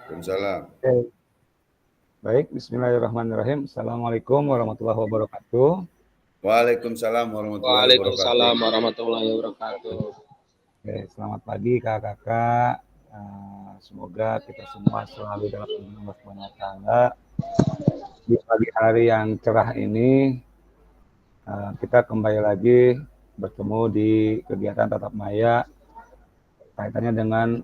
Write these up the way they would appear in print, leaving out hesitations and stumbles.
Waalaikumsalam. Oke, baik, Bismillahirrahmanirrahim. Assalamualaikum warahmatullahi wabarakatuh. Waalaikumsalam warahmatullahi wabarakatuh. Waalaikumsalam warahmatullahi wabarakatuh. Oke, selamat pagi kakak-kakak. Semoga kita semua selalu dalam lindungan Allah Subhanahu wa Ta'ala. Di pagi hari yang cerah ini, kita kembali lagi bertemu di kegiatan tatap maya kaitannya dengan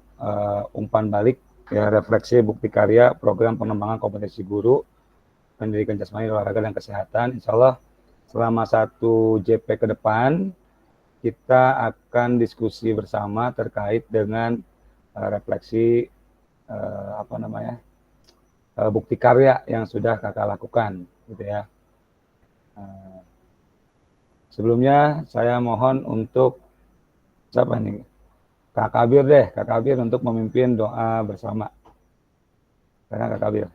umpan balik ya refleksi bukti karya program pengembangan kompetensi guru pendidikan jasmani, olahraga, dan kesehatan. Insya Allah selama 1 JP ke depan kita akan diskusi bersama terkait dengan refleksi bukti karya yang sudah kakak lakukan, gitu ya. Sebelumnya saya mohon untuk siapa nih? Kak Kabir deh, Kak Kabir untuk memimpin doa bersama. Kak Kabir.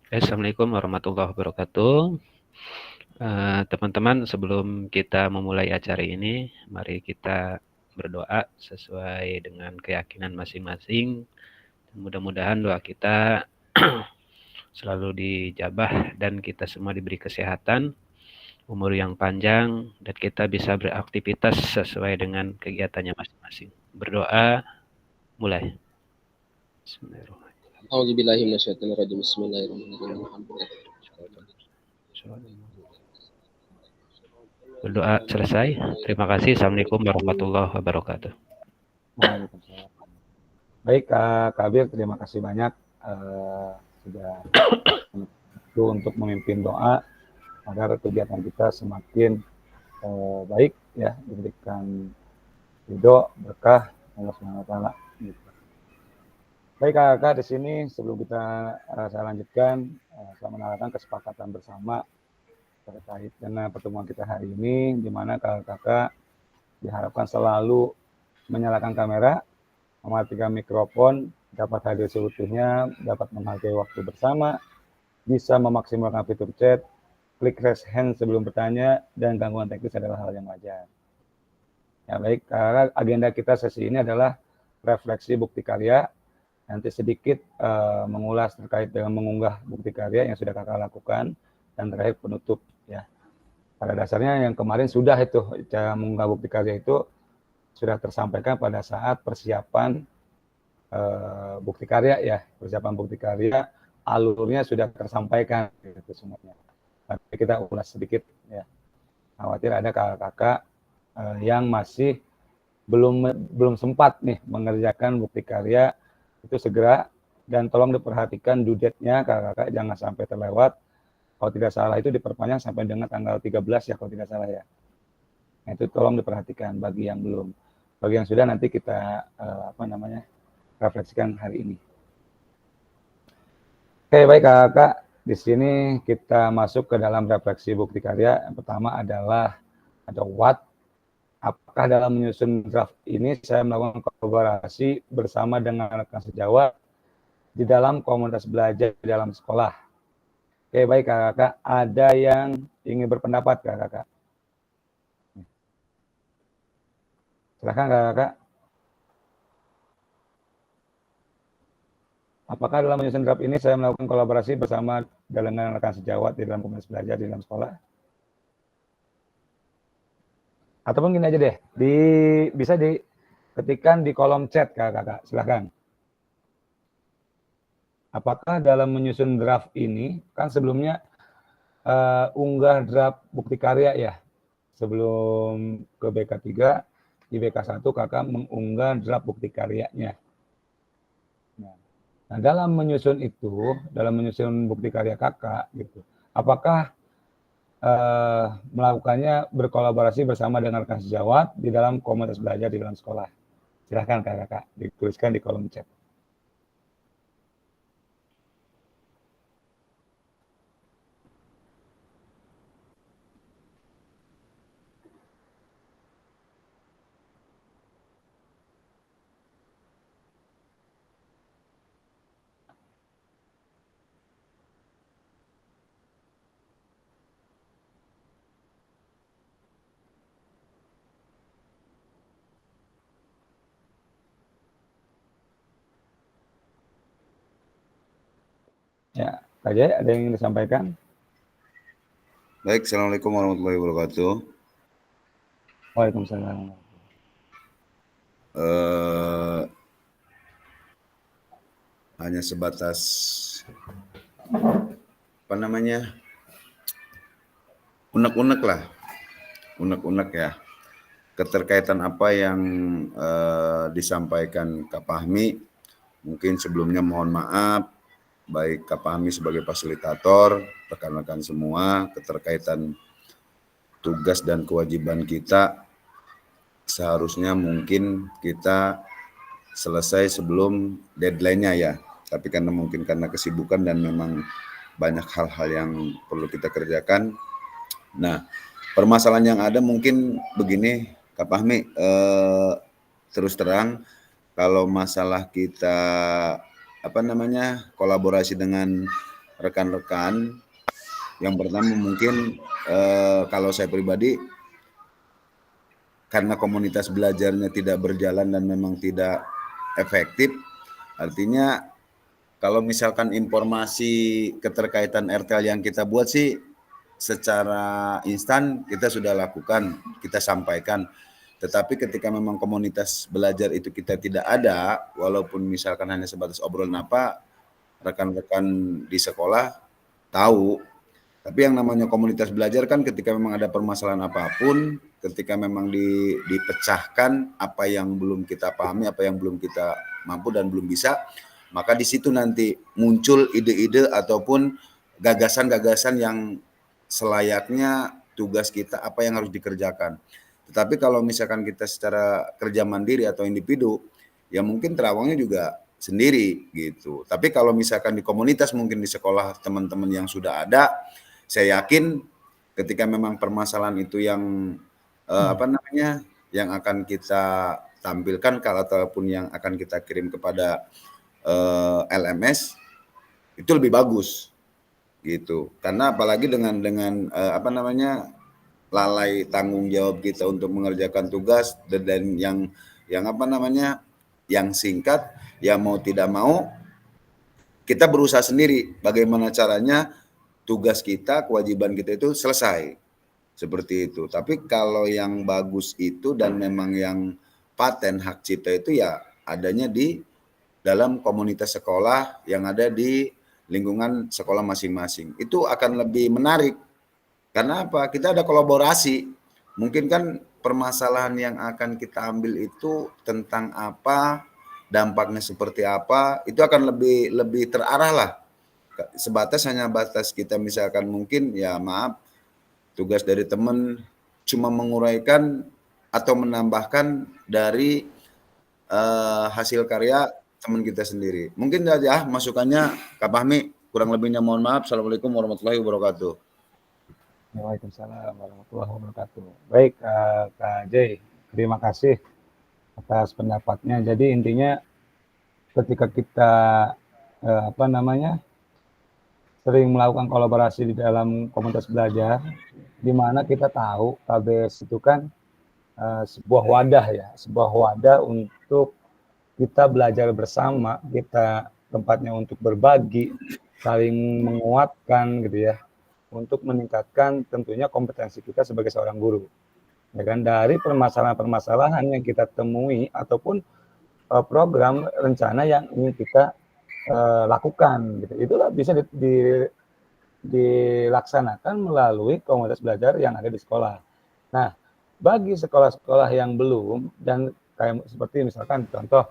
Assalamualaikum warahmatullahi wabarakatuh. Teman-teman, sebelum kita memulai acara ini, mari kita berdoa sesuai dengan keyakinan masing-masing. Mudah-mudahan doa kita selalu dijabah dan kita semua diberi kesehatan, umur yang panjang, dan kita bisa beraktivitas sesuai dengan kegiatannya masing-masing. Berdoa, mulai. Bismillahirrahmanirrahim. A'udzubillahi minasyaitonirrajim. Bismillahirrahmanirrahim. Berdoa selesai. Terima kasih. Assalamualaikum warahmatullahi wabarakatuh. Waalaikumsalam. Baik Kak Kabir, terima kasih banyak sudah untuk memimpin doa agar kegiatan kita semakin baik ya, diberikan ridho berkah Allah Subhanahu wa Ta'ala. Baik kakak, di sini sebelum kita saya lanjutkan, saya menawarkan kesepakatan bersama terkait dengan pertemuan kita hari ini, di mana kakak diharapkan selalu menyalakan kamera, mematikan mikrofon, dapat hadir seutuhnya, dapat menghargai waktu bersama, bisa memaksimalkan fitur chat, klik raise hand sebelum bertanya, dan gangguan teknis adalah hal yang wajar. Ya baik, kakak, agenda kita sesi ini adalah refleksi bukti karya. Nanti sedikit mengulas terkait dengan mengunggah bukti karya yang sudah kakak lakukan, dan terakhir penutup ya. Pada dasarnya yang kemarin sudah itu cara mengunggah bukti karya itu sudah tersampaikan pada saat persiapan bukti karya ya, persiapan bukti karya alurnya sudah tersampaikan gitu semuanya. Tapi kita ulas sedikit ya. Khawatir ada kakak-kakak yang masih belum sempat nih mengerjakan bukti karya itu segera, dan tolong diperhatikan due date-nya kakak-kakak jangan sampai terlewat. Kalau tidak salah itu diperpanjang sampai dengan tanggal 13 ya kalau tidak salah ya. Nah, itu tolong diperhatikan bagi yang belum. Bagi yang sudah nanti kita refleksikan hari ini. Oke, baik kakak. Di sini kita masuk ke dalam refleksi bukti karya. Yang pertama adalah ada what. Apakah dalam menyusun draft ini saya melakukan kolaborasi bersama dengan rekan sejawat di dalam komunitas belajar di dalam sekolah? Oke, baik kakak. Ada yang ingin berpendapat kakak? Silakan kakak. Apakah dalam menyusun draft ini saya melakukan kolaborasi bersama dengan rekan sejawat di dalam komunitas belajar di dalam sekolah? Ataupun gini aja deh, bisa diketikkan di kolom chat kakak. Silakan. Apakah dalam menyusun draft ini, kan sebelumnya unggah draft bukti karya ya, sebelum ke BK3, di BK1 kakak mengunggah draft bukti karyanya. Nah, dalam menyusun bukti karya kakak, gitu, apakah melakukannya berkolaborasi bersama dengan rekan sejawat di dalam komunitas belajar di dalam sekolah? Silahkan kakak, dituliskan di kolom chat. Ya, Kak Jai, ada yang ingin disampaikan? Baik, Assalamualaikum warahmatullahi wabarakatuh. Waalaikumsalam. Hanya sebatas apa namanya, unek-unek lah, unek-unek ya. Keterkaitan apa yang disampaikan Kak Fahmi, mungkin sebelumnya mohon maaf, baik Kak Fahmi sebagai fasilitator, rekan-rekan semua, keterkaitan tugas dan kewajiban kita seharusnya mungkin kita selesai sebelum deadline-nya ya. Tapi karena mungkin karena kesibukan dan memang banyak hal-hal yang perlu kita kerjakan. Nah, permasalahan yang ada mungkin begini, Kak Fahmi, terus terang kalau masalah kita apa namanya kolaborasi dengan rekan-rekan, yang pertama mungkin kalau saya pribadi karena komunitas belajarnya tidak berjalan dan memang tidak efektif, artinya kalau misalkan informasi keterkaitan RTL yang kita buat sih secara instan kita sudah lakukan, kita sampaikan. Tetapi ketika memang komunitas belajar itu kita tidak ada, walaupun misalkan hanya sebatas obrolan apa, rekan-rekan di sekolah tahu. Tapi yang namanya komunitas belajar kan ketika memang ada permasalahan apapun, ketika memang dipecahkan apa yang belum kita pahami, apa yang belum kita mampu dan belum bisa, maka di situ nanti muncul ide-ide ataupun gagasan-gagasan yang selayaknya tugas kita apa yang harus dikerjakan. Tetapi kalau misalkan kita secara kerja mandiri atau individu, ya mungkin terawangnya juga sendiri gitu. Tapi kalau misalkan di komunitas mungkin di sekolah teman-teman yang sudah ada, saya yakin ketika memang permasalahan itu yang apa namanya yang akan kita tampilkan ataupun yang akan kita kirim kepada LMS itu lebih bagus gitu. Karena apalagi dengan apa namanya lalai tanggung jawab kita untuk mengerjakan tugas dan yang apa namanya yang singkat, ya mau tidak mau kita berusaha sendiri bagaimana caranya tugas kita, kewajiban kita itu selesai. Seperti itu. Tapi kalau yang bagus itu dan memang yang paten hak cipta itu ya adanya di dalam komunitas sekolah yang ada di lingkungan sekolah masing-masing. Itu akan lebih menarik. Karena apa? Kita ada kolaborasi. Mungkin kan permasalahan yang akan kita ambil itu tentang apa, dampaknya seperti apa, itu akan lebih terarah lah. Sebatas hanya batas kita misalkan mungkin ya maaf tugas dari teman cuma menguraikan atau menambahkan dari hasil karya teman kita sendiri. Mungkin aja masukannya Kak Fahmi, kurang lebihnya mohon maaf. Assalamualaikum warahmatullahi wabarakatuh. Waalaikumsalam warahmatullahi wabarakatuh. Baik, Kak Jai, terima kasih atas pendapatnya. Jadi intinya ketika kita apa namanya sering melakukan kolaborasi di dalam komunitas belajar, di mana kita tahu KBS itu kan sebuah wadah ya, sebuah wadah untuk kita belajar bersama, kita tempatnya untuk berbagi, saling menguatkan gitu ya, untuk meningkatkan tentunya kompetensi kita sebagai seorang guru. Ya kan, dari permasalahan-permasalahan yang kita temui ataupun program rencana yang ingin kita lakukan gitu. Itulah bisa dilaksanakan melalui komunitas belajar yang ada di sekolah. Nah, bagi sekolah-sekolah yang belum dan kayak seperti misalkan contoh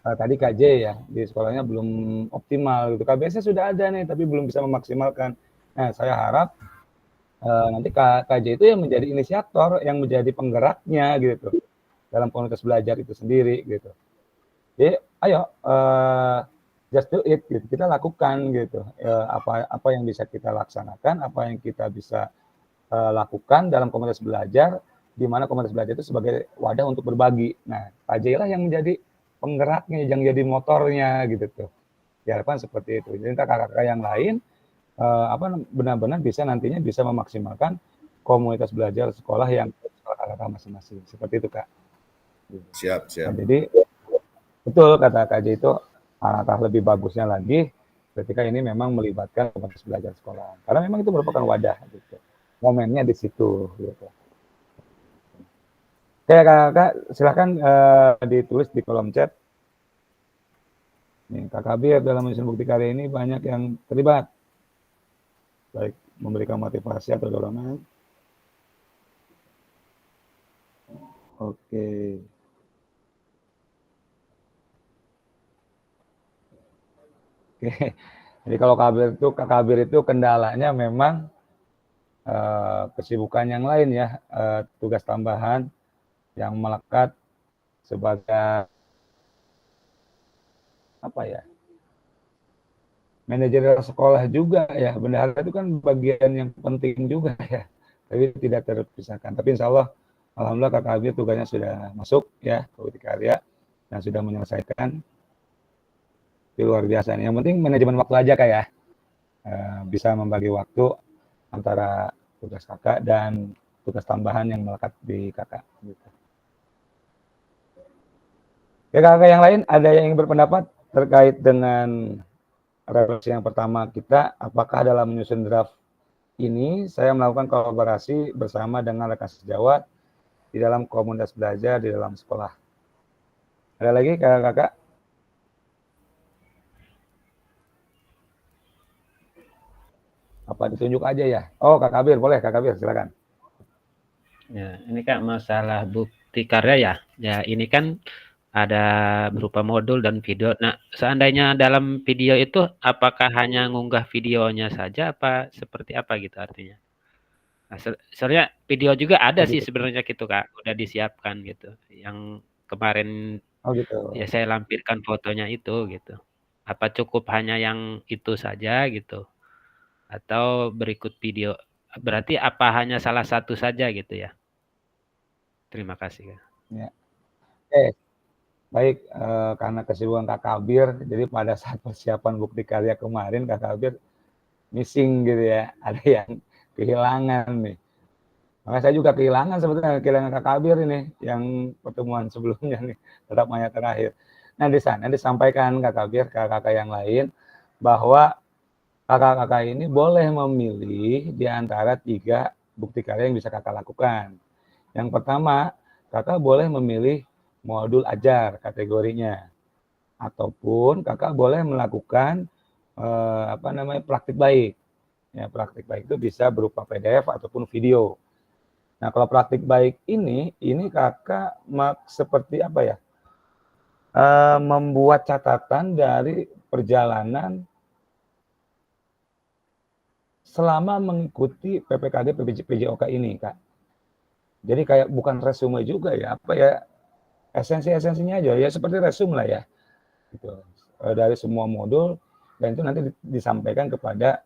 tadi KJ ya, di sekolahnya belum optimal gitu. KBS-nya sudah ada nih tapi belum bisa memaksimalkan. Nah, saya harap nanti KJ itu yang menjadi inisiator, yang menjadi penggeraknya gitu dalam komunitas belajar itu sendiri gitu. Jadi ayo just do it gitu. Kita lakukan gitu. Apa yang bisa kita laksanakan, apa yang kita bisa lakukan dalam komunitas belajar, di mana komunitas belajar itu sebagai wadah untuk berbagi. Nah, KJ lah yang menjadi penggeraknya, yang jadi motornya gitu tuh. Diharapkan seperti itu. Jadi kakak-kakak yang lain benar-benar bisa nantinya bisa memaksimalkan komunitas belajar sekolah yang kakak-kakak masing-masing. Seperti itu, Kak. Siap. Nah, jadi betul kata KJ itu alangkah lebih bagusnya lagi ketika ini memang melibatkan komunitas belajar sekolah. Karena memang itu merupakan wadah gitu. Momennya di situ gitu. Oke, Kakak, silakan ditulis di kolom chat. Nih, Kak Kabir dalam menyusun bukti karya ini banyak yang terlibat. Baik memberikan motivasi atau dorongan. Oke. Oke. Jadi kalau Kak Kabir itu kendalanya memang kesibukan yang lain ya, tugas tambahan yang melekat sebagai apa ya, manajer sekolah juga ya. Bendahara itu kan bagian yang penting juga ya, tapi tidak terpisahkan. Tapi insya Allah, alhamdulillah Kak Kabir tugasnya sudah masuk ya ke bukti karya dan sudah menyelesaikan. Itu luar biasa nih. Yang penting manajemen waktu aja Kak ya, bisa membagi waktu antara tugas kakak dan tugas tambahan yang melekat di kakak. Gitu. Ya kakak yang lain ada yang ingin berpendapat terkait dengan refleksi yang pertama kita, apakah dalam menyusun draft ini saya melakukan kolaborasi bersama dengan rekan sejawat di dalam komunitas belajar di dalam sekolah. Ada lagi kakak-kakak? Apa ditunjuk aja ya? Oh, Kak Kabir, boleh Kak Kabir, silakan. Ya, ini Kak masalah bukti karya ya. Ya, ini kan ada berupa modul dan video. Nah, seandainya dalam video itu apakah hanya ngunggah videonya saja apa seperti apa gitu artinya? Nah, soalnya video juga ada sih sebenarnya gitu Kak, udah disiapkan gitu. Yang kemarin gitu. Ya saya lampirkan fotonya itu gitu. Apa cukup hanya yang itu saja gitu? Atau berikut video? Berarti apa hanya salah satu saja gitu ya? Terima kasih. Ya. Baik, karena kesibukan Kak Kabir, jadi pada saat persiapan bukti karya kemarin Kak Kabir missing gitu ya, ada yang kehilangan nih. Makanya saya juga kehilangan Kak Kabir ini yang pertemuan sebelumnya nih, tetap maya terakhir. Nah di sana disampaikan Kak Kabir, kakak-kakak yang lain, bahwa kakak-kakak ini boleh memilih di antara 3 bukti karya yang bisa kakak lakukan. Yang pertama, kakak boleh memilih modul ajar kategorinya, ataupun kakak boleh melakukan praktik baik. Ya, praktik baik itu bisa berupa PDF ataupun video. Nah, kalau praktik baik ini kakak seperti apa ya? Membuat catatan dari perjalanan selama mengikuti PPKG PJOK ini, Kak. Jadi kayak bukan resume juga ya, apa ya, esensi-esensinya aja ya, seperti resume lah ya. Gitu. Dari semua modul, dan itu nanti disampaikan kepada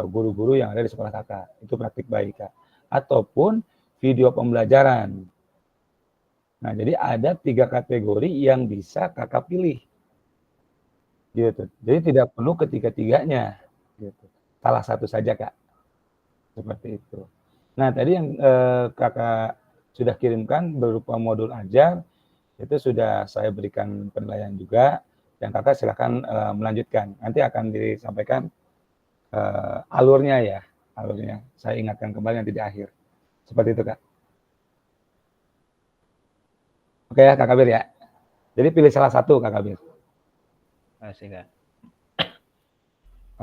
guru-guru yang ada di sekolah kakak. Itu praktik baik, Kak. Ataupun video pembelajaran. Nah, jadi ada 3 kategori yang bisa kakak pilih. Gitu. Jadi tidak perlu ketiga-tiganya. Gitu. Salah satu saja, Kak. Seperti itu. Nah, tadi yang kakak sudah kirimkan berupa modul ajar, itu sudah saya berikan penilaian juga, dan kakak silakan melanjutkan. Nanti akan disampaikan alurnya ya, alurnya. Saya ingatkan kembali nanti di akhir. Seperti itu, Kak. Oke ya, Kak Kabir ya. Jadi pilih salah satu, Kak Kabir. Terima kasih, Kak.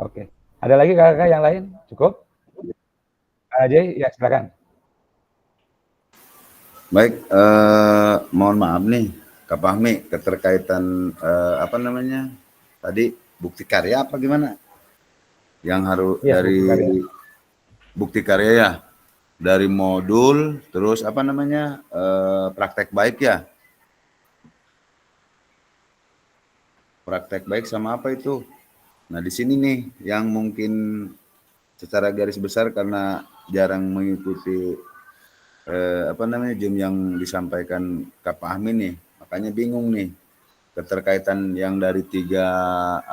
Oke. Ada lagi kakak yang lain? Cukup? Ajay, ya silakan. Baik, mohon maaf nih, Kak Fahmi, keterkaitan tadi bukti karya apa gimana? Yang harus Ya, dari bukti karya ya, dari modul, terus praktek baik ya? Praktek baik sama apa itu? Nah di sini nih yang mungkin secara garis besar karena jarang mengikuti Zoom yang disampaikan Kak Fahmi nih, makanya bingung nih keterkaitan yang dari 3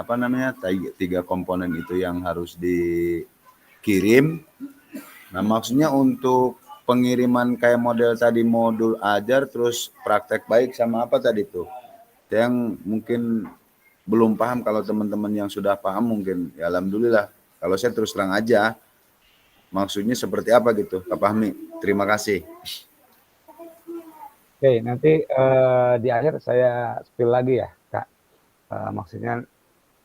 komponen itu yang harus dikirim. Nah maksudnya untuk pengiriman kayak model tadi, modul ajar terus praktek baik sama apa tadi tuh? Yang mungkin belum paham, kalau teman-teman yang sudah paham mungkin ya alhamdulillah. Kalau saya terus terang aja, maksudnya seperti apa gitu, Kak Fahmi. Terima kasih. Oke, nanti di akhir saya spill lagi ya, Kak. Maksudnya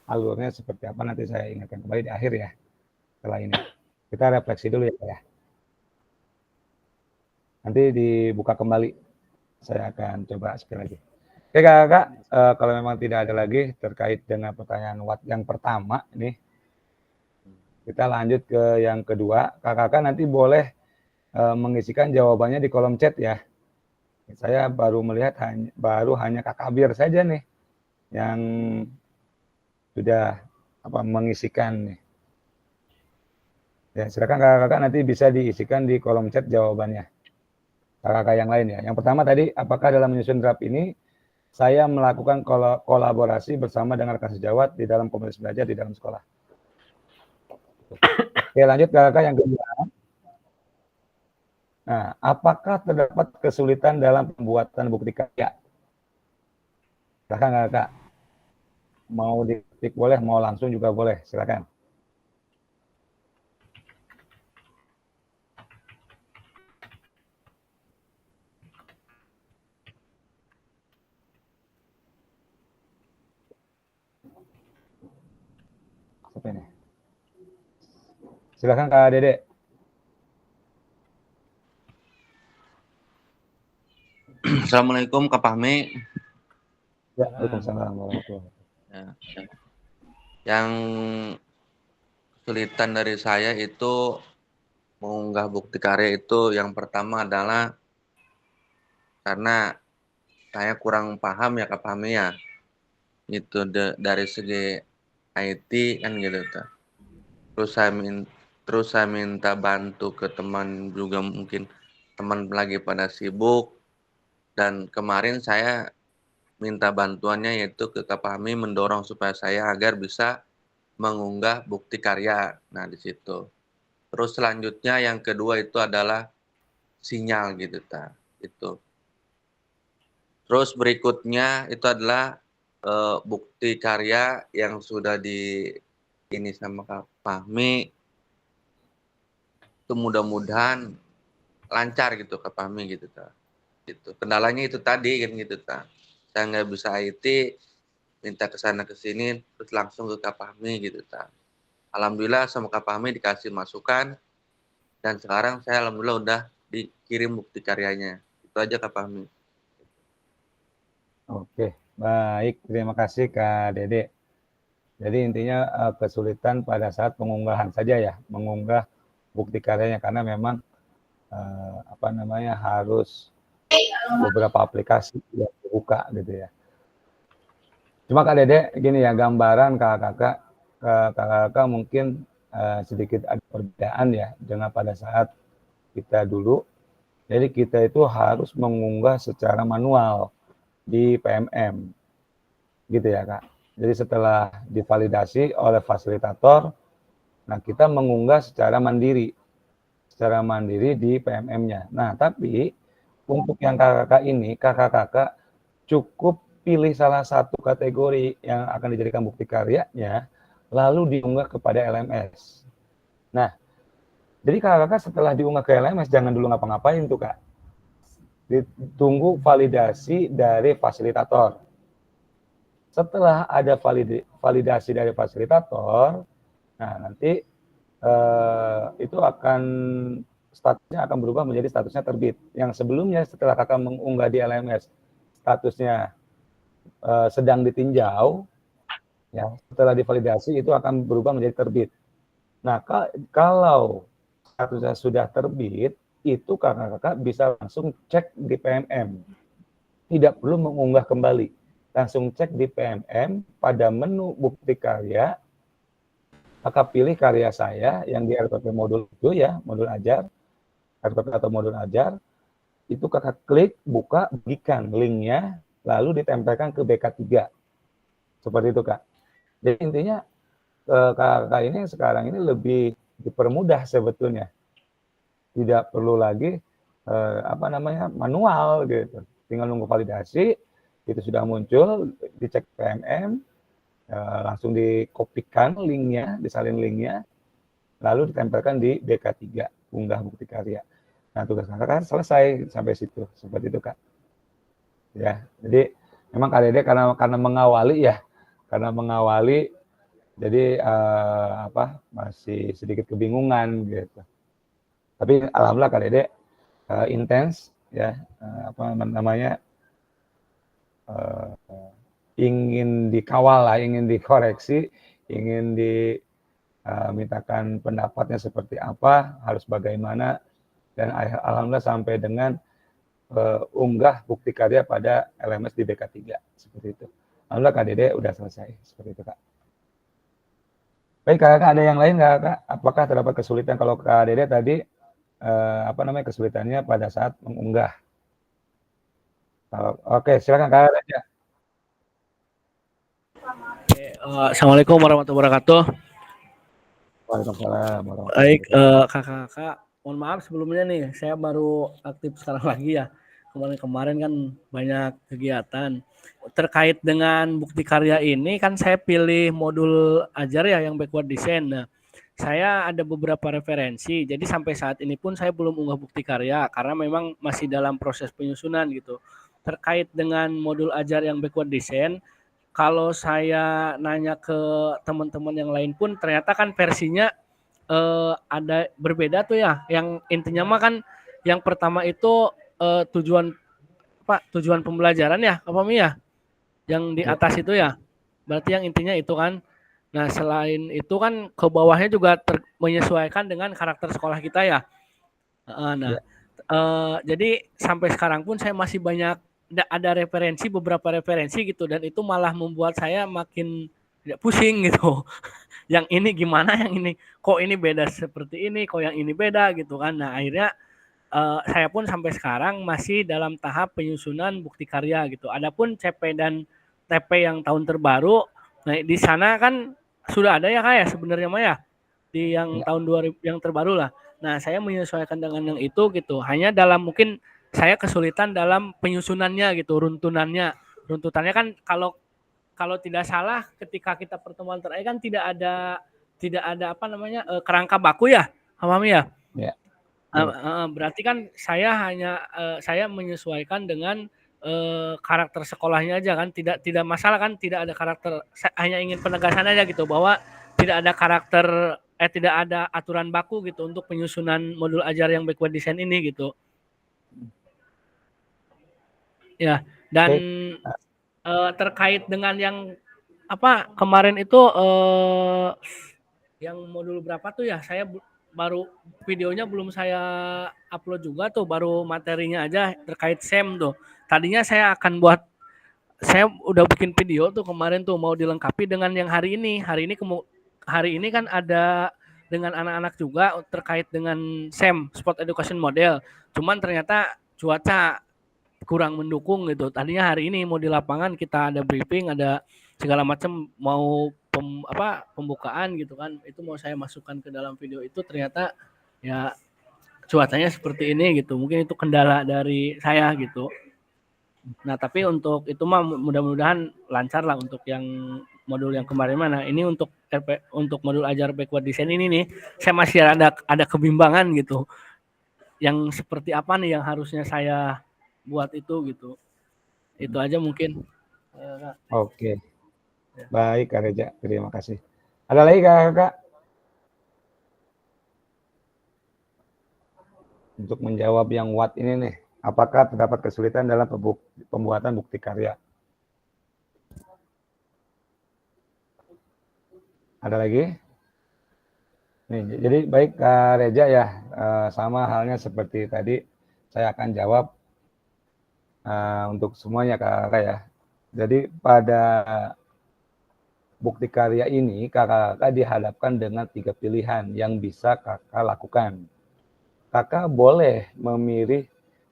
alurnya seperti apa nanti saya ingatkan kembali di akhir ya. Setelah ini kita refleksi dulu ya, Kak ya. Nanti dibuka kembali, saya akan coba spill lagi. Oke Kakak, kalau memang tidak ada lagi terkait dengan pertanyaan Watt yang pertama nih, kita lanjut ke yang kedua. Kakak nanti boleh mengisikan jawabannya di kolom chat ya. Saya baru melihat baru hanya Kak Kabir saja nih yang sudah mengisikan nih. Ya, silakan kakak nanti bisa diisikan di kolom chat jawabannya. Kakak yang lain ya. Yang pertama tadi, apakah dalam menyusun draft ini saya melakukan kolaborasi bersama dengan rekan sejawat di dalam komunitas belajar di dalam sekolah? Oke, lanjut kakak yang kedua. Nah, apakah terdapat kesulitan dalam pembuatan bukti karya? Silakan kakak. Mau diketik boleh, mau langsung juga boleh. Silakan. Apa ini? Silakan Kak Dede. Assalamualaikum Kak Fahmi. Ya, Waalaikumsalam warahmatullahi wabarakatuh. Yang kesulitan dari saya itu mengunggah bukti karya itu yang pertama adalah karena saya kurang paham ya Kak Fahmi ya. Itu dari segi IT kan gitu. Terus saya minta bantu ke teman juga, mungkin teman lagi pada sibuk, dan kemarin saya minta bantuannya yaitu ke Kak Fahmi mendorong supaya saya agar bisa mengunggah bukti karya. Nah, di situ. Terus selanjutnya yang kedua itu adalah sinyal gitu ta. Itu. Terus berikutnya itu adalah bukti karya yang sudah ini sama Kak Fahmi. Itu mudah-mudahan lancar gitu Kak Fahmi gitu ta. Gitu. Kendalanya itu tadi kan gitu ta. Saya nggak bisa IT, minta ke sana ke sini, terus langsung ke Kak Fahmi gitu ta. Alhamdulillah sama Kak Fahmi dikasih masukan, dan sekarang saya alhamdulillah udah dikirim bukti karyanya. Itu aja Kak Fahmi. Oke, baik. Terima kasih Kak Dede. Jadi intinya kesulitan pada saat pengunggahan saja ya, mengunggah bukti karyanya karena memang harus beberapa aplikasi yang dibuka gitu ya. Cuma Kak Dede gini ya, gambaran kakak mungkin sedikit ada perbedaan ya dengan pada saat kita dulu. Jadi kita itu harus mengunggah secara manual di PMM, gitu ya Kak. Jadi setelah divalidasi oleh fasilitator, nah kita mengunggah secara mandiri di PMM-nya. Nah tapi untuk yang kakak ini, kakak cukup pilih salah satu kategori yang akan dijadikan bukti karyanya, lalu diunggah kepada LMS. Nah, jadi kakak setelah diunggah ke LMS, jangan dulu ngapa-ngapain tuh Kak. Ditunggu validasi dari fasilitator. Setelah ada validasi dari fasilitator, nah nanti itu statusnya akan berubah menjadi statusnya terbit. Yang sebelumnya setelah kakak mengunggah di LMS, statusnya sedang ditinjau, ya setelah divalidasi itu akan berubah menjadi terbit. Nah kalau statusnya sudah terbit, itu kakak bisa langsung cek di PMM, tidak perlu mengunggah kembali, langsung cek di PMM pada menu bukti karya, kakak pilih karya saya yang di RPP modul itu ya, modul ajar, RPP atau modul ajar, itu kakak klik, buka, bagikan linknya, lalu ditempelkan ke BK3. Seperti itu Kak. Jadi intinya kakak ini sekarang ini lebih dipermudah sebetulnya. Tidak perlu lagi manual gitu. Tinggal nunggu validasi, itu sudah muncul, dicek PMM, langsung dikopikan linknya, disalin linknya, lalu ditempelkan di BK3, unggah bukti karya. Nah, tugas kakak kan selesai sampai situ, seperti itu Kak. Ya, jadi memang Kak Dede karena mengawali ya, jadi masih sedikit kebingungan gitu. Tapi alhamdulillah Kak Dede intens ya, ingin dikawal lah, ingin dikoreksi, ingin dimintakan pendapatnya seperti apa, harus bagaimana, dan alhamdulillah sampai dengan unggah bukti karya pada LMS di BK3 seperti itu. Alhamdulillah Kak Dede udah selesai seperti itu Kak. Baik Kak, ada yang lain nggak Kak? Apakah terdapat kesulitan? Kalau Kak Dede tadi kesulitannya pada saat mengunggah. Oke, silakan Kak Raja. Assalamualaikum warahmatullahi wabarakatuh. Waalaikumsalam warahmatullahi Baik, wabarakatuh. kakak-kakak, mohon maaf sebelumnya nih, saya baru aktif sekarang lagi ya. Kemarin kan banyak kegiatan. Terkait dengan bukti karya ini kan saya pilih modul ajar ya yang backward design. Nah, saya ada beberapa referensi. Jadi sampai saat ini pun saya belum unggah bukti karya karena memang masih dalam proses penyusunan gitu. Terkait dengan modul ajar yang backward design, kalau saya nanya ke teman-teman yang lain pun ternyata kan versinya ada berbeda tuh ya. Yang intinya mah kan yang pertama itu tujuan pembelajaran ya, apa Mi ya? Yang di atas itu ya. Berarti yang intinya itu kan. Nah, selain itu kan ke bawahnya juga menyesuaikan dengan karakter sekolah kita ya. Jadi sampai sekarang pun saya masih banyak ada beberapa referensi gitu, dan itu malah membuat saya makin tidak pusing gitu. Yang ini gimana, yang ini kok ini beda seperti ini, kok yang ini beda gitu kan. Nah, akhirnya saya pun sampai sekarang masih dalam tahap penyusunan bukti karya gitu. Adapun CP dan TP yang tahun terbaru, nah di sana kan sudah ada ya kayak sebenarnya mah ya di yang tahun 2000 yang terbaru lah. Nah, saya menyesuaikan dengan yang itu gitu. Hanya dalam mungkin saya kesulitan dalam penyusunannya gitu, runtunannya. Runtutannya kan kalau tidak salah ketika kita pertemuan terakhir kan tidak ada kerangka baku ya, Hamami ya. Ya. Berarti kan saya menyesuaikan dengan karakter sekolahnya aja kan, tidak masalah kan, tidak ada karakter, saya hanya ingin penegasan aja gitu bahwa tidak ada karakter tidak ada aturan baku gitu untuk penyusunan modul ajar yang backward design ini gitu. Ya, dan terkait dengan yang kemarin itu yang modul berapa tuh ya, saya baru videonya belum saya upload juga tuh, baru materinya aja terkait SEM tuh. Tadinya saya udah bikin video tuh kemarin tuh mau dilengkapi dengan yang hari ini. Hari ini kan ada dengan anak-anak juga terkait dengan SEM, Sport Education Model. Cuman ternyata cuaca kurang mendukung gitu. Tadinya hari ini mau di lapangan kita ada briefing, ada segala macam, mau pembukaan gitu kan. Itu mau saya masukkan ke dalam video itu, ternyata ya cuacanya seperti ini gitu. Mungkin itu kendala dari saya gitu. Nah, tapi untuk itu mah mudah-mudahan lancar lah untuk yang modul yang kemarin mana. Ini untuk modul ajar backward design ini nih, saya masih ada kebimbangan gitu. Yang seperti apa nih yang harusnya saya buat itu gitu. Itu aja mungkin. Oke. Baik Kak Reja, terima kasih. Ada lagi Kak? Untuk menjawab yang what ini nih, apakah terdapat kesulitan dalam pembuatan bukti karya? Ada lagi? Nih, jadi baik Kak Reja ya, sama halnya seperti tadi, saya akan jawab untuk semuanya Kakak ya. Jadi pada bukti karya ini kakak dihadapkan dengan 3 pilihan yang bisa kakak lakukan. Kakak boleh memilih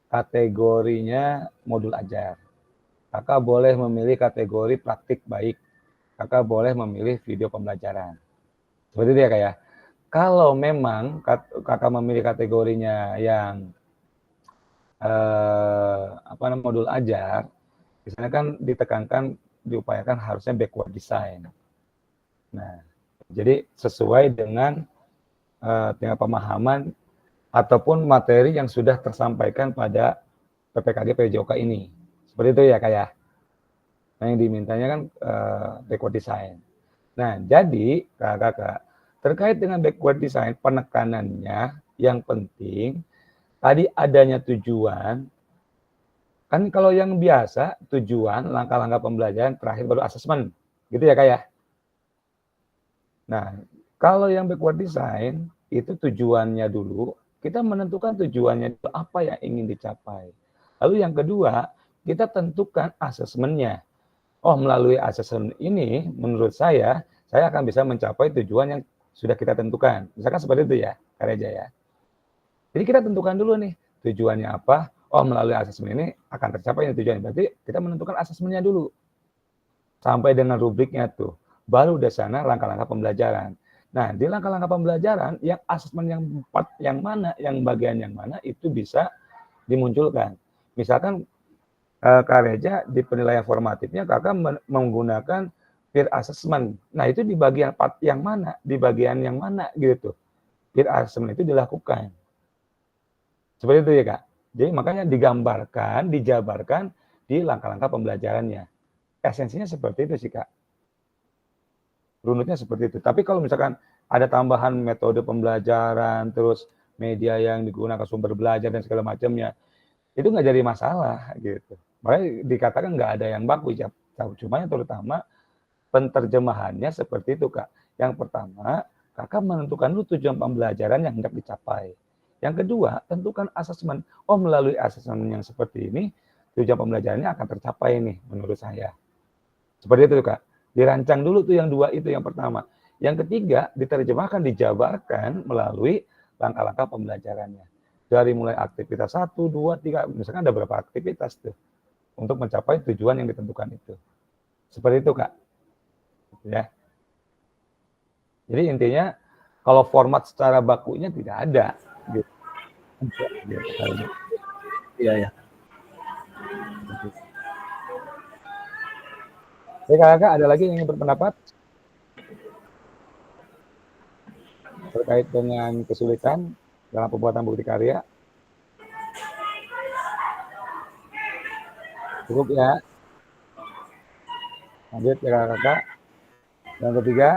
kategorinya modul ajar. Kakak boleh memilih kategori praktik baik. Kakak boleh memilih video pembelajaran. Seperti itu ya Kak ya. Kalau memang kakak memilih kategorinya yang modul ajar, misalnya kan diupayakan harusnya backward design. Nah, jadi sesuai dengan pemahaman ataupun materi yang sudah tersampaikan pada PPKG PJOK ini. Seperti itu ya, Kak ya. Nah, yang dimintanya kan backward design. Nah, jadi Kakak, terkait dengan backward design, penekanannya yang penting tadi adanya tujuan. Kan kalau yang biasa tujuan, langkah-langkah pembelajaran, terakhir baru asesmen. Gitu ya, Kak ya. Nah, kalau yang backward design itu tujuannya dulu, kita menentukan tujuannya itu apa yang ingin dicapai. Lalu yang kedua, kita tentukan asesmennya. Oh, melalui asesmen ini, menurut saya akan bisa mencapai tujuan yang sudah kita tentukan. Misalkan seperti itu ya, Kak Reja ya. Jadi kita tentukan dulu nih, tujuannya apa. Oh, melalui asesmen ini akan tercapai tujuannya. Berarti kita menentukan asesmennya dulu. Sampai dengan rubriknya tuh. Baru dari sana langkah-langkah pembelajaran. Nah, di langkah-langkah pembelajaran, yang asesmen yang mana, yang bagian yang mana, itu bisa dimunculkan. Misalkan Kak Reja di penilaian formatifnya Kakak menggunakan peer assessment. Nah, itu di bagian part yang mana, di bagian yang mana gitu. Peer assessment itu dilakukan. Seperti itu ya, Kak. Jadi makanya digambarkan, dijabarkan di langkah-langkah pembelajarannya. Esensinya seperti itu sih, Kak. Runutnya seperti itu. Tapi kalau misalkan ada tambahan metode pembelajaran, terus media yang digunakan, sumber belajar dan segala macamnya, itu nggak jadi masalah gitu. Makanya dikatakan nggak ada yang baku ya. Cuma yang terutama penterjemahannya seperti itu, Kak. Yang pertama, Kakak menentukan dulu tujuan pembelajaran yang hendak dicapai. Yang kedua, tentukan asesmen. Oh, melalui asesmen yang seperti ini, tujuan pembelajarannya akan tercapai nih, menurut saya. Seperti itu, Kak. Dirancang dulu tuh yang dua itu yang pertama. Yang ketiga, diterjemahkan, dijabarkan melalui langkah-langkah pembelajarannya. Dari mulai aktivitas 1, 2, 3, misalkan ada berapa aktivitas tuh untuk mencapai tujuan yang ditentukan itu. Seperti itu, Kak. Ya. Jadi intinya kalau format secara bakunya tidak ada. Gitu. Iya, ya. Oke, Kakak, ada lagi yang ingin berpendapat terkait dengan kesulitan dalam pembuatan bukti karya? Cukup ya. Lanjut ya, Kakak. Yang ketiga,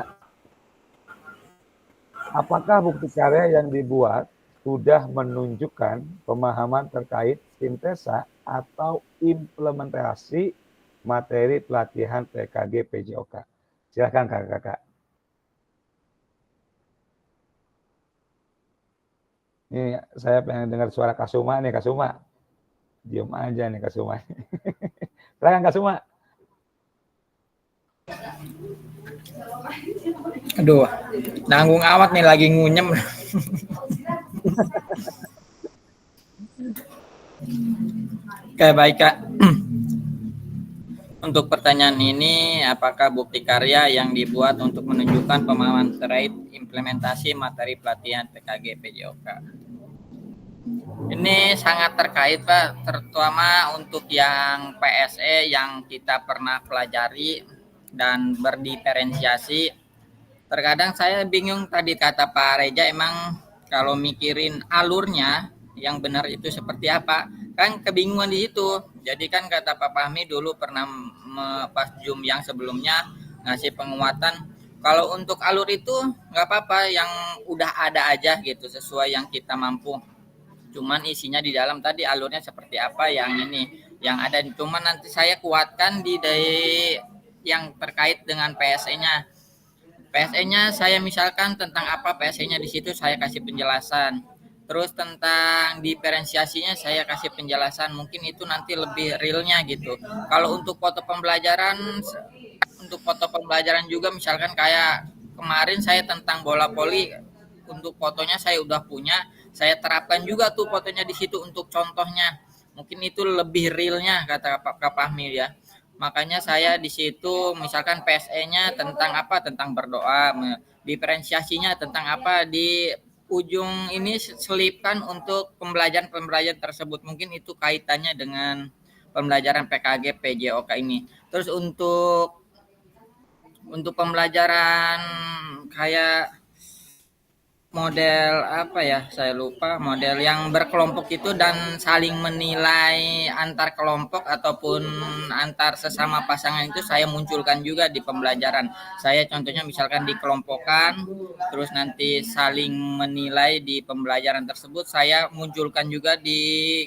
apakah bukti karya yang dibuat sudah menunjukkan pemahaman terkait sintesa atau implementasi materi pelatihan PKG PJOK? Silakan Kakak. Ini saya pengen dengar suara Kasuma nih, Kasuma. Diam aja nih Kasuma. Silakan Kasuma. Aduh, nanggung amat nih lagi ngunyem. Oke, baik Kak. Untuk pertanyaan ini, apakah bukti karya yang dibuat untuk menunjukkan pemahaman terkait implementasi materi pelatihan PKG PJOK? Ini sangat terkait Pak, terutama untuk yang PSE yang kita pernah pelajari dan berdiferensiasi. Terkadang saya bingung tadi kata Pak Reja, emang kalau mikirin alurnya yang benar itu seperti apa, kan kebingungan di situ. Jadi kan kata Pak Fahmi dulu pernah pas Zoom yang sebelumnya ngasih penguatan, kalau untuk alur itu nggak apa-apa, yang udah ada aja gitu sesuai yang kita mampu. Cuman isinya di dalam tadi alurnya seperti apa yang ini yang ada. Cuman nanti saya kuatkan di yang terkait dengan PSE-nya. PSE-nya saya misalkan tentang apa PSE-nya di situ saya kasih penjelasan. Terus tentang diferensiasinya saya kasih penjelasan. Mungkin itu nanti lebih realnya gitu. Kalau untuk foto pembelajaran juga misalkan kayak kemarin saya tentang bola voli, untuk fotonya saya udah punya, saya terapkan juga tuh fotonya di situ untuk contohnya. Mungkin itu lebih realnya kata Pak Fahmi ya. Makanya saya di situ misalkan PSE-nya tentang apa, tentang berdoa, diferensiasinya tentang apa, di ujung ini selipkan untuk pembelajaran tersebut. Mungkin itu kaitannya dengan pembelajaran PKG PJOK ini. Terus untuk untuk pembelajaran kayak model apa ya, saya lupa, model yang berkelompok itu dan saling menilai antar kelompok ataupun antar sesama pasangan itu saya munculkan juga di pembelajaran. Saya contohnya misalkan dikelompokkan, terus nanti saling menilai di pembelajaran tersebut, saya munculkan juga di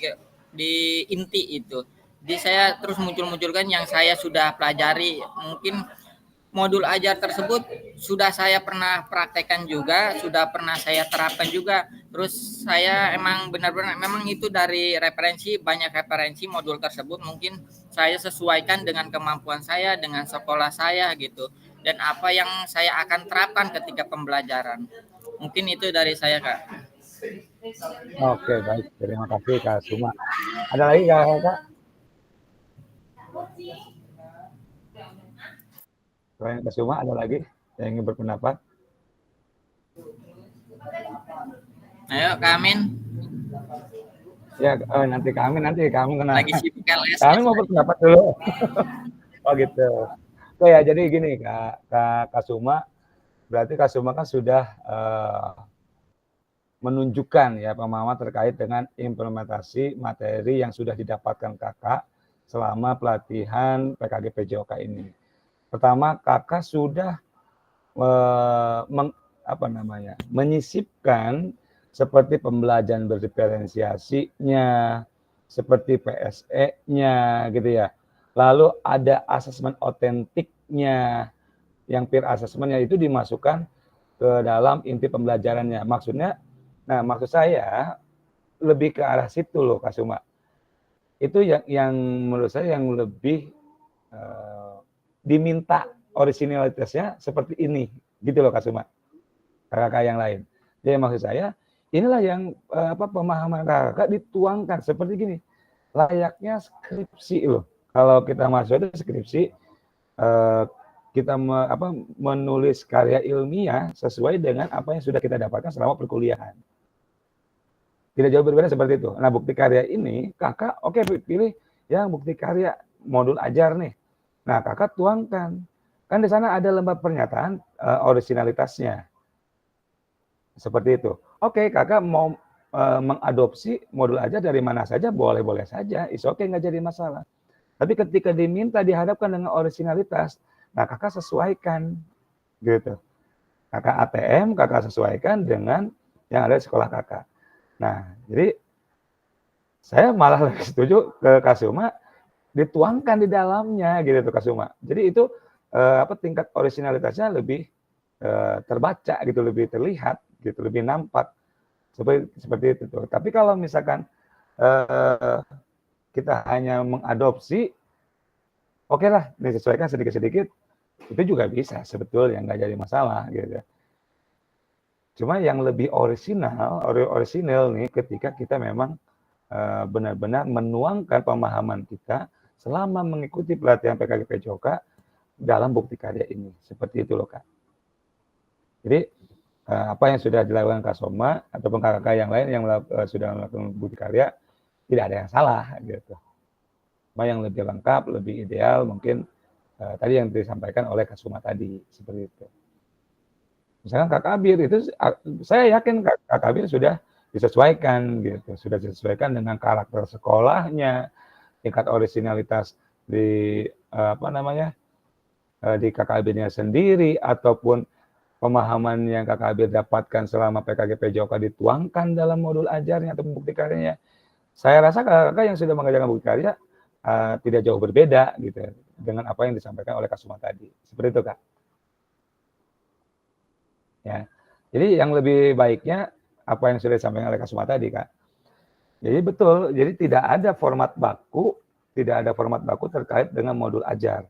inti itu. Jadi saya terus munculkan yang saya sudah pelajari. Mungkin modul ajar tersebut sudah saya pernah praktekkan juga, sudah pernah saya terapkan juga. Terus saya emang benar-benar memang itu dari referensi, banyak referensi modul tersebut mungkin saya sesuaikan dengan kemampuan saya, dengan sekolah saya gitu. Dan apa yang saya akan terapkan ketika pembelajaran. Mungkin itu dari saya, Kak. Oke, baik. Terima kasih Kak Suma. Ada lagi Kak? Selain Kak Suma, ada lagi yang ingin berpendapat? Ayo, Kak Amin. Ya, nanti kami kenal. Lagi sibuk LS. Kami mau berpendapat dulu. Oh gitu. Oke ya, jadi gini Kak Suma, berarti Kak Suma kan sudah menunjukkan ya pemahaman terkait dengan implementasi materi yang sudah didapatkan Kakak selama pelatihan PKG PJOK ini. Pertama, Kakak sudah menyisipkan seperti pembelajaran berdiferensiasinya, seperti PSE-nya gitu ya. Lalu ada asesmen otentiknya, yang peer assessment-nya itu dimasukkan ke dalam inti pembelajarannya. Maksud saya lebih ke arah situ loh Kak Suma. Itu yang menurut saya yang lebih diminta originalitasnya seperti ini, gitu loh Kak Suma. Kakak yang lain. Jadi maksud saya, inilah yang pemahaman kakak dituangkan seperti gini. Layaknya skripsi loh. Kalau kita masuk itu skripsi, kita menulis karya ilmiah sesuai dengan apa yang sudah kita dapatkan selama perkuliahan. Tidak jauh berbeda seperti itu. Nah, bukti karya ini, kakak pilih yang bukti karya modul ajar nih. Nah, kakak tuangkan. Kan di sana ada lembar pernyataan originalitasnya. Seperti itu. Oke, kakak mau mengadopsi modul ajar dari mana saja, boleh-boleh saja. Is oke, nggak jadi masalah. Tapi ketika diminta dihadapkan dengan originalitas, nah kakak sesuaikan. Gitu. Kakak ATM, kakak sesuaikan dengan yang ada di sekolah kakak. Nah, jadi saya malah lebih setuju ke Kak Suma dituangkan di dalamnya gitu tuh Kak Suma. Jadi itu tingkat originalitasnya lebih terbaca gitu, lebih terlihat gitu, lebih nampak seperti itu tuh. Tapi kalau misalkan kita hanya mengadopsi, oke lah disesuaikan sedikit-sedikit, itu juga bisa sebetulnya, nggak jadi masalah gitu. Cuma yang lebih orisinal nih ketika kita memang benar-benar menuangkan pemahaman kita selama mengikuti pelatihan PKG PJOK dalam bukti karya ini. Seperti itu loh Kak. Jadi apa yang sudah dilakukan Kak Soma ataupun kakak yang lain yang sudah melakukan bukti karya, tidak ada yang salah gitu. Cuma yang lebih lengkap, lebih ideal mungkin tadi yang disampaikan oleh Kak Soma tadi, seperti itu. Misalkan Kak Kabir itu, saya yakin Kak Kabir sudah disesuaikan gitu, sudah disesuaikan dengan karakter sekolahnya, tingkat originalitas di di KKB-nya sendiri ataupun pemahaman yang Kak Kabir dapatkan selama PKG PJOK dituangkan dalam modul ajarnya atau bukti karyanya. Saya rasa kakak yang sudah mengerjakan bukti karya tidak jauh berbeda gitu dengan apa yang disampaikan oleh Kak Suma tadi. Seperti itu Kak. Ya. Jadi yang lebih baiknya apa yang sudah disampaikan oleh Kak Suma tadi, Kak. Jadi betul, jadi tidak ada format baku terkait dengan modul ajar.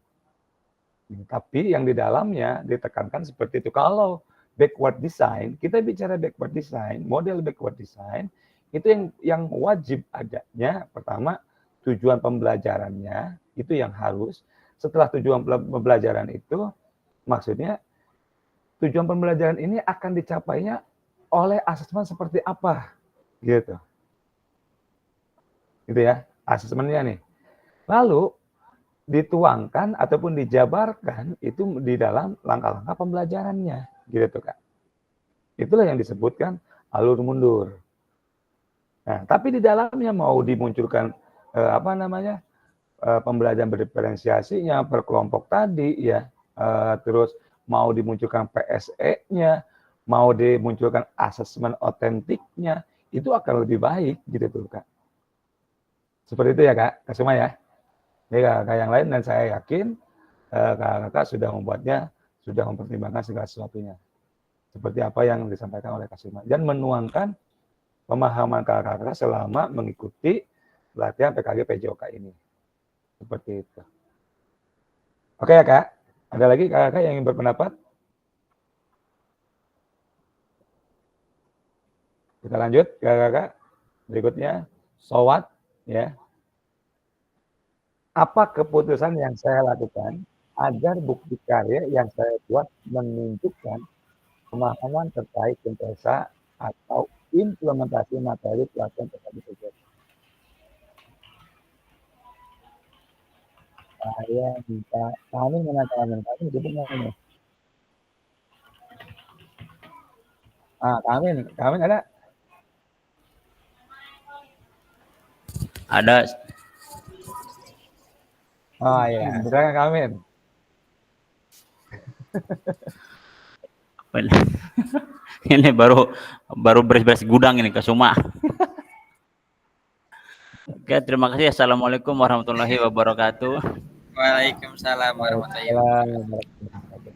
Tapi yang di dalamnya ditekankan seperti itu. Kalau backward design, kita bicara backward design, model backward design, itu yang wajib adanya, pertama, tujuan pembelajarannya, itu yang harus. Setelah tujuan pembelajaran itu, maksudnya, tujuan pembelajaran ini akan dicapainya oleh asesmen seperti apa, gitu. Gitu ya, asesmennya nih. Lalu dituangkan ataupun dijabarkan itu di dalam langkah-langkah pembelajarannya, gitu Kak. Itulah yang disebutkan alur mundur. Nah, tapi di dalamnya mau dimunculkan pembelajaran berdiferensiasinya per kelompok tadi ya, terus mau dimunculkan PSE-nya, mau dimunculkan asesmen otentiknya, itu akan lebih baik gitu tuh Kak. Seperti itu ya Kak, semua ya. Jadi kakak yang lain dan saya yakin kakak sudah membuatnya, sudah mempertimbangkan segala sesuatunya. Seperti apa yang disampaikan oleh Kak Sima. Dan menuangkan pemahaman kakak selama mengikuti pelatihan PKG PJOK ini. Seperti itu. Oke ya Kak, ada lagi kakak yang ingin berpendapat? Kita lanjut kakak. Berikutnya, SOWAT ya. Apa keputusan yang saya lakukan agar bukti karya yang saya buat menunjukkan pemahaman terkait sintesa atau implementasi materi pelatihan PKG. Saya minta kami menanyakan kami sebutnya ini. Kami ada? Ada. Oh iya, silakan Kamin. Ini baru beres-beres gudang ini Kak Suma. Oke, terima kasih. Assalamualaikum warahmatullahi wabarakatuh. Waalaikumsalam warahmatullahi wabarakatuh.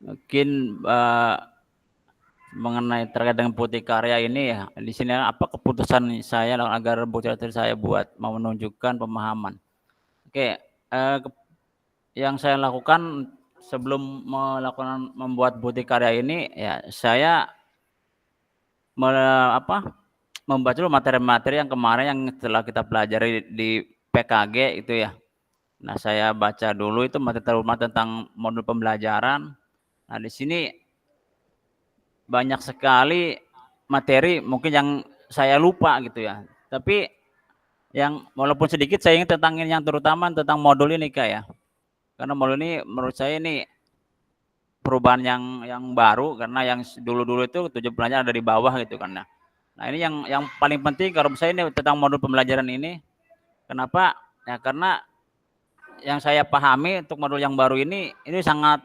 Mungkin mengenai terkait dengan bukti karya ini ya, di sini apa keputusan saya agar bukti karya saya buat mau menunjukkan pemahaman. Oke, yang saya lakukan sebelum membuat bukti karya ini ya saya membaca dulu materi-materi yang kemarin yang telah kita pelajari di PKG itu ya. Nah, saya baca dulu itu materi tentang modul pembelajaran. Nah, di sini banyak sekali materi mungkin yang saya lupa gitu ya. Tapi yang walaupun sedikit saya ingin tentang yang terutama tentang modul ini Kak ya. Karena modul ini menurut saya ini perubahan yang baru karena yang dulu-dulu itu tujuan pelajaran ada di bawah gitu kan. Nah, ini yang paling penting kalau saya ini tentang modul pembelajaran ini. Kenapa? Ya karena yang saya pahami untuk modul yang baru ini sangat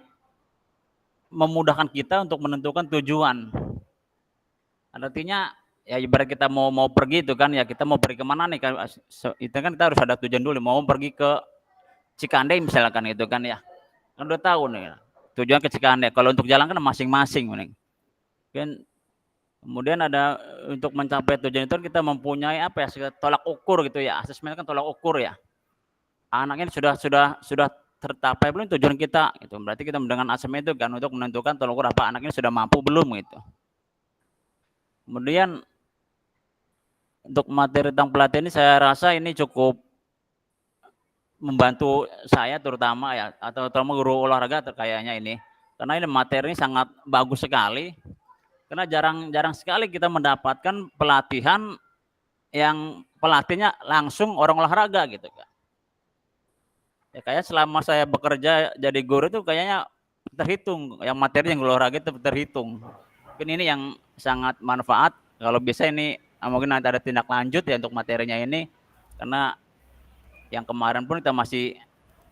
memudahkan kita untuk menentukan tujuan. Artinya ya ibarat kita mau pergi itu kan ya kita mau pergi kemana nih kan itu kan kita harus ada tujuan dulu mau pergi ke Cikande misalkan itu kan ya kan udah tahu nih tujuan ke Cikande kalau untuk jalan kan masing-masing kan kemudian ada untuk mencapai tujuan itu kita mempunyai apa ya tolak ukur gitu ya asesmen kan tolak ukur ya anaknya sudah tercapai belum tujuan kita itu berarti kita dengan asesmen itu kan untuk menentukan tolak ukur apa anaknya sudah mampu belum gitu. Kemudian untuk materi tentang pelatihan ini saya rasa ini cukup membantu saya terutama ya atau terutama guru olahraga terkayaknya ini karena ini materi sangat bagus sekali karena jarang sekali kita mendapatkan pelatihan yang pelatihnya langsung orang olahraga gitu kan. Ya kayak selama saya bekerja jadi guru itu kayaknya terhitung yang materi yang olahraga itu terhitung. Mungkin ini yang sangat manfaat kalau bisa ini mungkin nanti ada tindak lanjut ya untuk materinya ini karena yang kemarin pun kita masih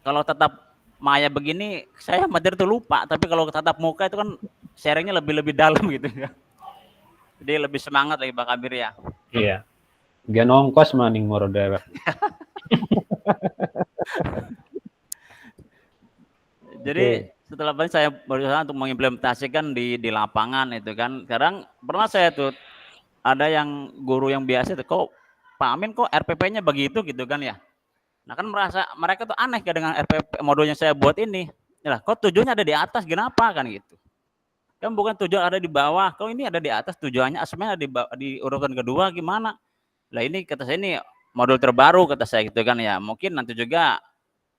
kalau tetap maya begini saya materi itu lupa tapi kalau tatap muka itu kan sharingnya lebih dalam gitu ya. Jadi lebih semangat lagi Pak Kabir ya. Iya. Gen ongkos maning moro dewek. Jadi setelah ini saya berusaha untuk mengimplementasikan di lapangan itu kan. Sekarang pernah saya tuh ada yang guru yang biasa itu kok Pak Amin kok RPP-nya begitu gitu kan ya. Nah kan mereka tuh aneh dengan RPP modul yang saya buat ini. Ya, kok tujuannya ada di atas kenapa kan gitu. Kan bukan tujuan ada di bawah. Kok ini ada di atas tujuannya asesmen ada di urutan kedua gimana? Lah ini kata saya ini modul terbaru kata saya gitu kan ya. Mungkin nanti juga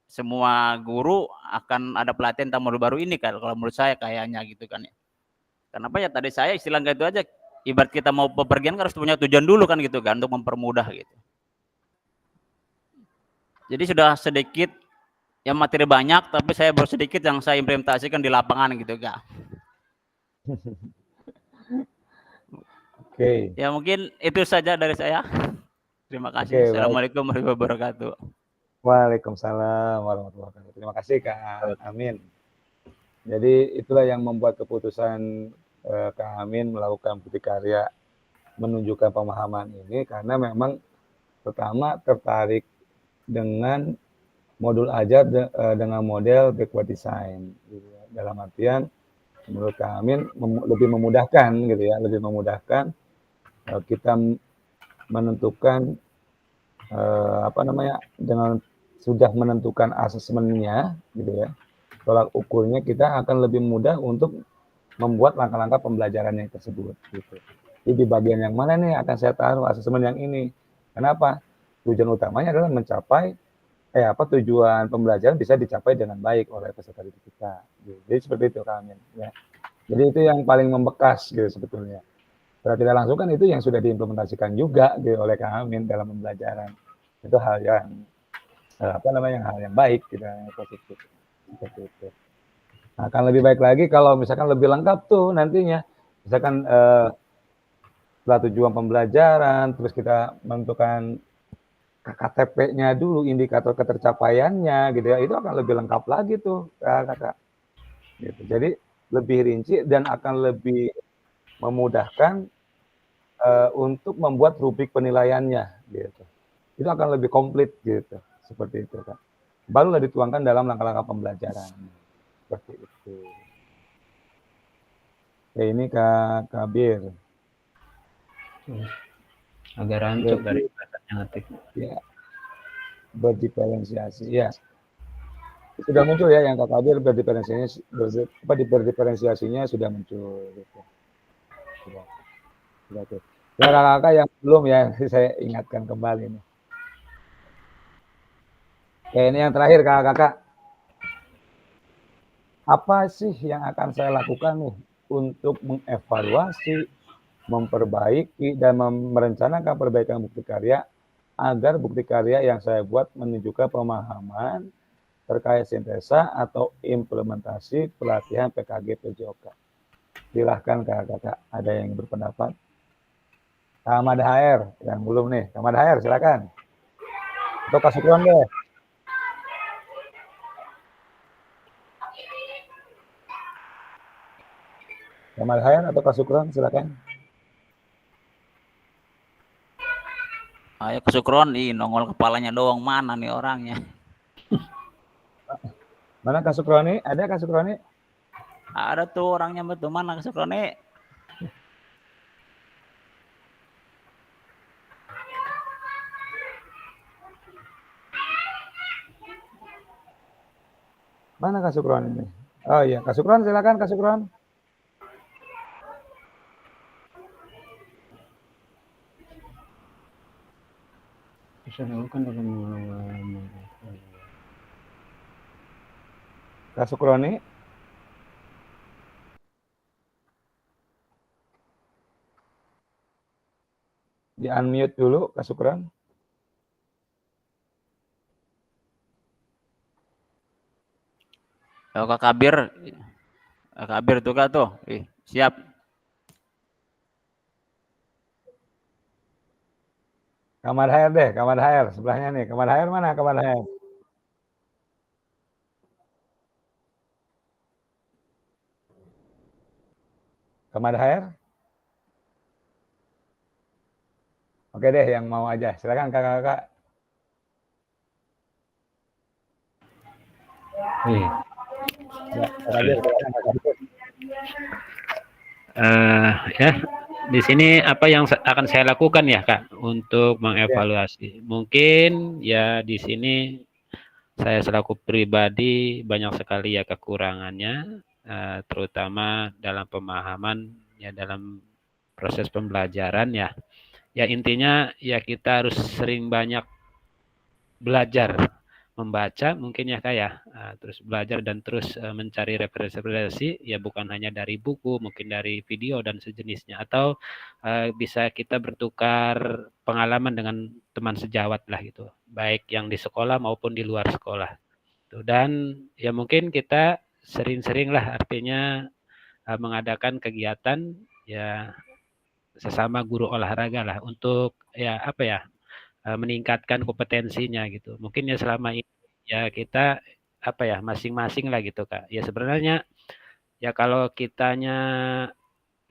semua guru akan ada pelatihan tentang modul baru ini kan kalau menurut saya kayaknya gitu kan ya. Kenapa ya tadi saya istilah itu aja ibarat kita mau bepergian harus punya tujuan dulu kan gitu kan untuk mempermudah gitu. Jadi sudah sedikit yang materi banyak, tapi saya baru sedikit yang saya implementasikan di lapangan gitu, Kak. Oke. Ya mungkin itu saja dari saya. Terima Oke, kasih. baik. Assalamualaikum warahmatullahi wabarakatuh. Waalaikumsalam warahmatullahi wabarakatuh. Terima kasih Kak Amin. Jadi itulah yang membuat keputusan Kak Amin melakukan bukti karya menunjukkan pemahaman ini karena memang pertama tertarik dengan modul ajar dengan model backward design. Gitu ya. Dalam artian menurut Kak Amin lebih memudahkan gitu ya, lebih memudahkan kita menentukan dengan sudah menentukan asesmennya gitu ya, tolak ukurnya kita akan lebih mudah untuk membuat langkah-langkah pembelajarannya tersebut gitu. Jadi di bagian yang mana nih akan saya taruh asesmen yang ini? Kenapa? Tujuan utamanya adalah mencapai tujuan pembelajaran bisa dicapai dengan baik oleh peserta didik kita. Gitu. Jadi seperti itu Kak Amin ya. Jadi itu yang paling membekas gitu sebetulnya. Secara tidak langsung kan itu yang sudah diimplementasikan juga gitu, oleh Kak Amin dalam pembelajaran. Itu hal yang hal yang baik gitu, yang positif seperti itu. Nah, akan lebih baik lagi kalau misalkan lebih lengkap tuh nantinya, misalkan setelah tujuan pembelajaran, terus kita menentukan KTP-nya dulu, indikator ketercapaiannya gitu ya, itu akan lebih lengkap lagi tuh kakak. Gitu. Jadi lebih rinci dan akan lebih memudahkan untuk membuat rubrik penilaiannya gitu. Itu akan lebih komplit gitu, seperti itu kan. Barulah dituangkan dalam langkah-langkah pembelajaran. Seperti itu. Ya ini Kak Kabir. Agak rancuk dari bahasanya nanti. Ya, berdiferensiasi. Ya, sudah muncul ya yang Kak Kabir berdiferensiasinya sudah muncul. Gitu. Sudah tuh. Ya kakak-kakak yang belum ya, saya ingatkan kembali nih. Oke, ini yang terakhir kakak-kakak. Apa sih yang akan saya lakukan nih untuk mengevaluasi, memperbaiki, dan merencanakan perbaikan bukti karya agar bukti karya yang saya buat menunjukkan pemahaman terkait sintesa atau implementasi pelatihan PKG PJOK. Silahkan kakak-kakak, ada yang berpendapat? Kamad HR yang belum nih, Kamad HR silakan. Atau Kak Sukron deh. Kamad HR atau Kak Sukron silakan. Ayo kesukron, nongol kepalanya doang, mana nih orangnya? Mana Kak Sukroni? Ada Kak Sukroni? Ada tuh orangnya betul, mana Sukroni? Mana Kak Sukron ini? Oh iya, Kak Sukron silakan Kak Sukron. Kak Sukroni. Di unmute dulu Kak Sukron. Oh, Kak Kabir tuh Kak tuh. Siap. Kamar HR deh, Kamar HR sebelahnya nih. Kamar HR mana Kamar HR? Kamar HR? Oke deh, yang mau aja. Silakan kakak-kakak. Iya. Ya, di sini apa yang akan saya lakukan ya Kak untuk mengevaluasi? Mungkin ya di sini saya selaku pribadi banyak sekali ya kekurangannya, terutama dalam pemahaman ya dalam proses pembelajaran ya. Ya intinya ya kita harus sering banyak belajar membaca mungkin ya Kak ya, terus belajar dan terus mencari referensi-referensi ya bukan hanya dari buku, mungkin dari video dan sejenisnya atau bisa kita bertukar pengalaman dengan teman sejawat lah gitu, baik yang di sekolah maupun di luar sekolah. Tuh, dan ya mungkin kita sering-sering lah artinya mengadakan kegiatan ya sesama guru olahraga lah untuk ya apa ya meningkatkan kompetensinya gitu. Mungkin ya selama ini ya kita apa ya masing-masing lah gitu Kak. Ya sebenarnya ya kalau kitanya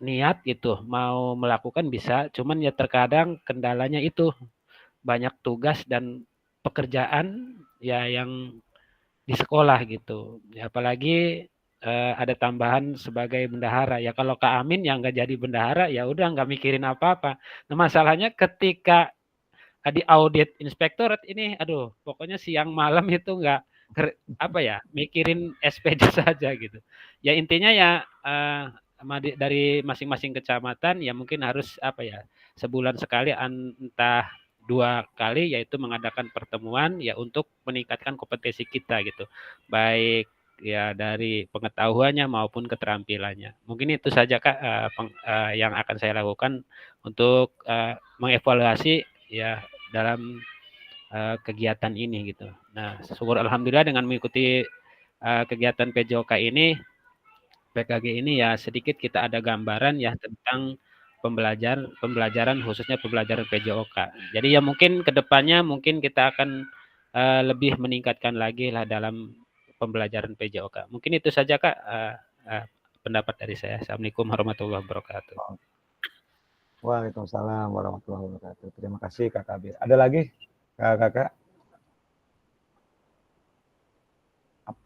niat gitu mau melakukan bisa, cuman ya terkadang kendalanya itu banyak tugas dan pekerjaan ya yang di sekolah gitu. Ya, apalagi ada tambahan sebagai bendahara. Ya kalau Kak Amin yang nggak jadi bendahara ya udah nggak mikirin apa-apa. Nah masalahnya ketika di audit inspektorat ini, aduh, pokoknya siang malam itu nggak apa ya, mikirin SPJ saja gitu. Ya intinya ya dari masing-masing kecamatan ya mungkin harus apa ya, sebulan sekali entah 2 kali yaitu mengadakan pertemuan ya untuk meningkatkan kompetensi kita gitu. Baik ya dari pengetahuannya maupun keterampilannya. Mungkin itu saja Kak yang akan saya lakukan untuk mengevaluasi ya dalam kegiatan ini gitu. Nah, syukur alhamdulillah dengan mengikuti kegiatan PJOK ini, PKG ini ya sedikit kita ada gambaran ya tentang pembelajaran khususnya pembelajaran PJOK. Jadi ya mungkin kedepannya mungkin kita akan lebih meningkatkan lagi lah dalam pembelajaran PJOK. Mungkin itu saja Kak pendapat dari saya. Assalamualaikum warahmatullahi wabarakatuh. Waalaikumsalam warahmatullahi wabarakatuh. Terima kasih Kak Kabir. Ada lagi Kakak?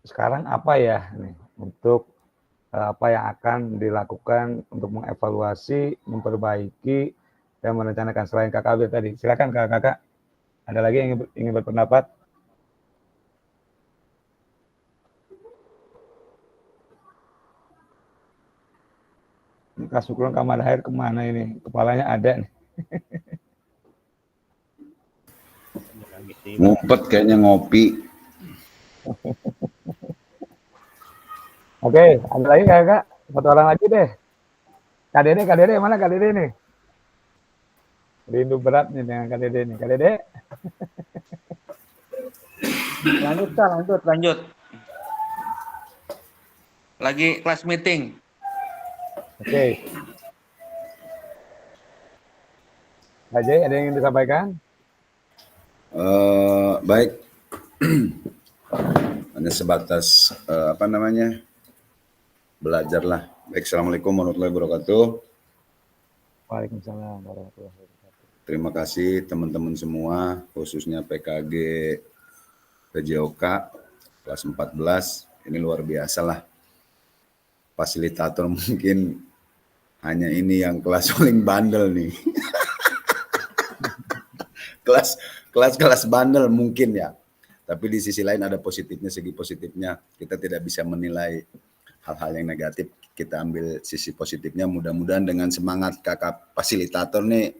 Sekarang apa ya nih untuk apa yang akan dilakukan untuk mengevaluasi, memperbaiki, dan merencanakan selain Kak Kabir tadi? Silakan Kakak. Ada lagi yang ingin berpendapat? Kak Suklon Kamar Air kemana ini? Kepalanya ada nih. Ngumpet kayaknya ngopi. Oke, ada lagi Kakak? Satu orang lagi deh. Kak Dede mana Kak Dede nih? Rindu berat nih dengan Kak Dede nih. Kak Dede? Lanjut. Lagi kelas meeting. Oke. Pak Jay, ada yang ingin disampaikan? Baik. Hanya sebatas belajarlah. Baik, assalamualaikum warahmatullahi wabarakatuh. Waalaikumsalam warahmatullahi wabarakatuh. Terima kasih teman-teman semua, khususnya PKG PJOK kelas 14. Ini luar biasa lah. Fasilitator mungkin hanya ini yang kelas paling bandel nih. kelas bandel mungkin ya. Tapi di sisi lain ada positifnya, segi positifnya. Kita tidak bisa menilai hal-hal yang negatif. Kita ambil sisi positifnya. Mudah-mudahan dengan semangat kakak fasilitator nih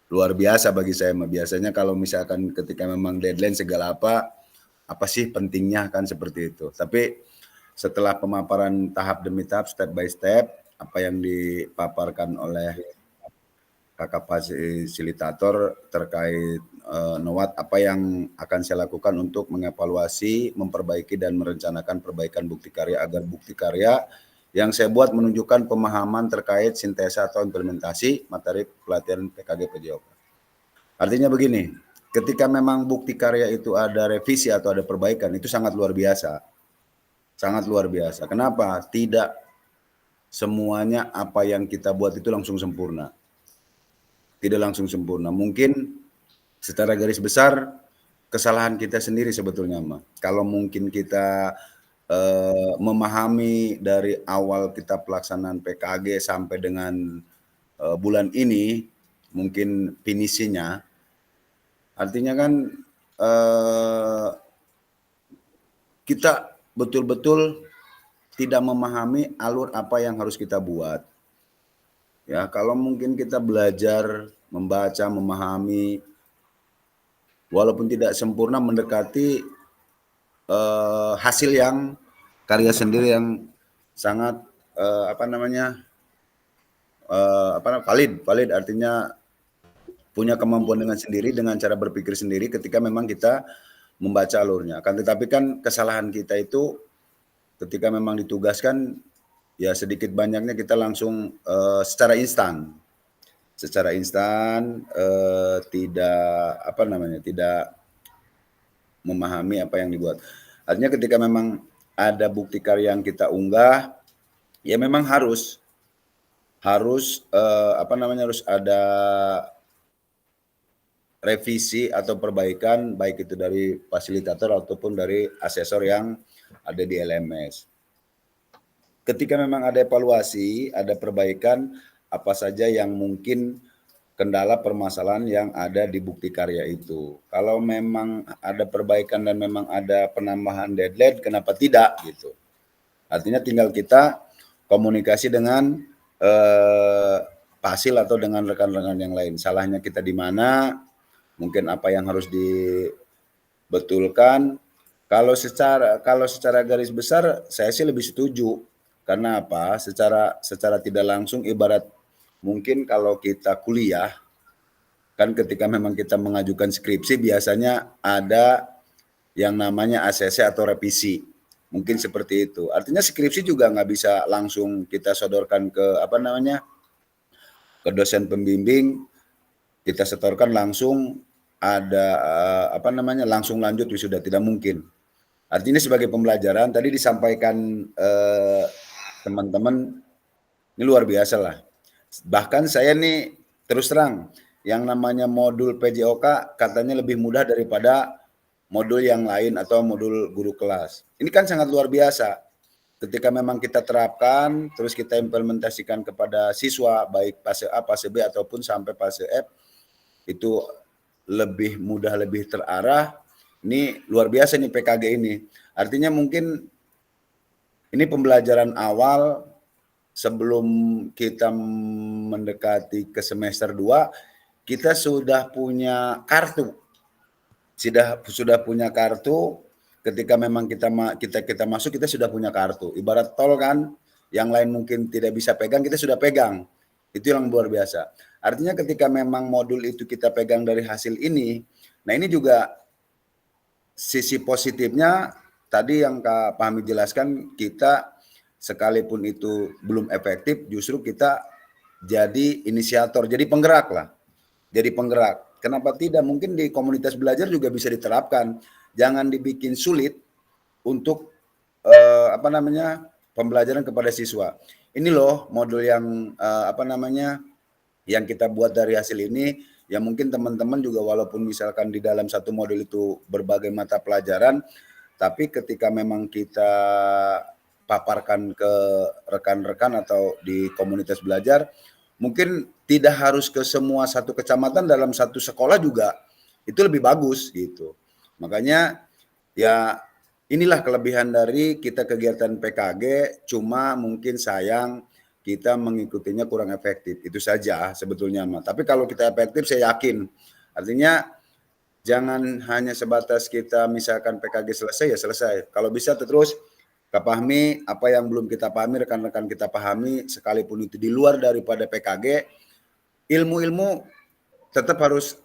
luar biasa bagi saya. Biasanya kalau misalkan ketika memang deadline segala apa sih pentingnya kan seperti itu. Tapi setelah pemaparan tahap demi tahap, step by step, apa yang dipaparkan oleh kakak fasilitator terkait Nowat, apa yang akan saya lakukan untuk mengevaluasi, memperbaiki dan merencanakan perbaikan bukti karya agar bukti karya yang saya buat menunjukkan pemahaman terkait sintesa atau implementasi materi pelatihan PKG PJOK. Artinya begini, ketika memang bukti karya itu ada revisi atau ada perbaikan, itu sangat luar biasa. Sangat luar biasa. Kenapa? Tidak semuanya apa yang kita buat itu langsung sempurna. Tidak langsung sempurna. Mungkin secara garis besar kesalahan kita sendiri sebetulnya, mah. Kalau mungkin kita memahami dari awal kita pelaksanaan PKG sampai dengan bulan ini, mungkin finishnya, artinya kan kita betul-betul tidak memahami alur apa yang harus kita buat. Ya, kalau mungkin kita belajar, membaca, memahami, walaupun tidak sempurna mendekati hasil yang karya sendiri yang sangat valid artinya punya kemampuan dengan sendiri dengan cara berpikir sendiri ketika memang kita membaca alurnya. Akan tetapi kan kesalahan kita itu ketika memang ditugaskan ya sedikit banyaknya kita langsung secara instan tidak memahami apa yang dibuat. Artinya ketika memang ada bukti karya yang kita unggah, ya memang harus ada revisi atau perbaikan baik itu dari fasilitator ataupun dari asesor yang ada di LMS. Ketika memang ada evaluasi, ada perbaikan apa saja yang mungkin kendala permasalahan yang ada di bukti karya itu. Kalau memang ada perbaikan dan memang ada penambahan deadline, kenapa tidak gitu. Artinya tinggal kita komunikasi dengan Pak Asil atau dengan rekan-rekan yang lain. Salahnya kita di mana, mungkin apa yang harus dibetulkan. Kalau secara garis besar saya sih lebih setuju. Karena apa? Secara tidak langsung ibarat mungkin kalau kita kuliah, kan ketika memang kita mengajukan skripsi biasanya ada yang namanya ACC atau revisi. Mungkin seperti itu. Artinya skripsi juga nggak bisa langsung kita sodorkan ke ke dosen pembimbing, kita setorkan langsung ada langsung lanjut wisuda, tidak mungkin. Artinya sebagai pembelajaran tadi disampaikan teman-teman ini luar biasa lah. Bahkan saya nih terus terang yang namanya modul PJOK katanya lebih mudah daripada modul yang lain atau modul guru kelas. Ini kan sangat luar biasa. Ketika memang kita terapkan, terus kita implementasikan kepada siswa, baik fase A, fase B, ataupun sampai fase F, itu lebih mudah, lebih terarah. Ini luar biasa nih PKG ini. Artinya mungkin ini pembelajaran awal sebelum kita mendekati ke semester 2, kita sudah punya kartu. Sudah punya kartu, ketika memang kita masuk kita sudah punya kartu. Ibarat tol kan, yang lain mungkin tidak bisa pegang, kita sudah pegang. Itu yang luar biasa. Artinya ketika memang modul itu kita pegang dari hasil ini, nah ini juga sisi positifnya tadi yang Kak Fahmi jelaskan, kita sekalipun itu belum efektif, justru kita jadi inisiator, jadi penggerak lah. Jadi penggerak. Kenapa tidak? Mungkin di komunitas belajar juga bisa diterapkan. Jangan dibikin sulit untuk pembelajaran kepada siswa. Ini loh modul yang yang kita buat dari hasil ini. Ya mungkin teman-teman juga walaupun misalkan di dalam satu modul itu berbagai mata pelajaran, tapi ketika memang kita paparkan ke rekan-rekan atau di komunitas belajar, mungkin tidak harus ke semua satu kecamatan dalam satu sekolah juga itu lebih bagus gitu. Makanya ya inilah kelebihan dari kita kegiatan PKG, cuma mungkin sayang kita mengikutinya kurang efektif. Itu saja sebetulnya mah. Tapi kalau kita efektif saya yakin. Artinya jangan hanya sebatas kita misalkan PKG selesai ya selesai. Kalau bisa terus Kak Fahmi, apa yang belum kita pahami, rekan-rekan kita pahami, sekalipun itu di luar daripada PKG, ilmu-ilmu tetap harus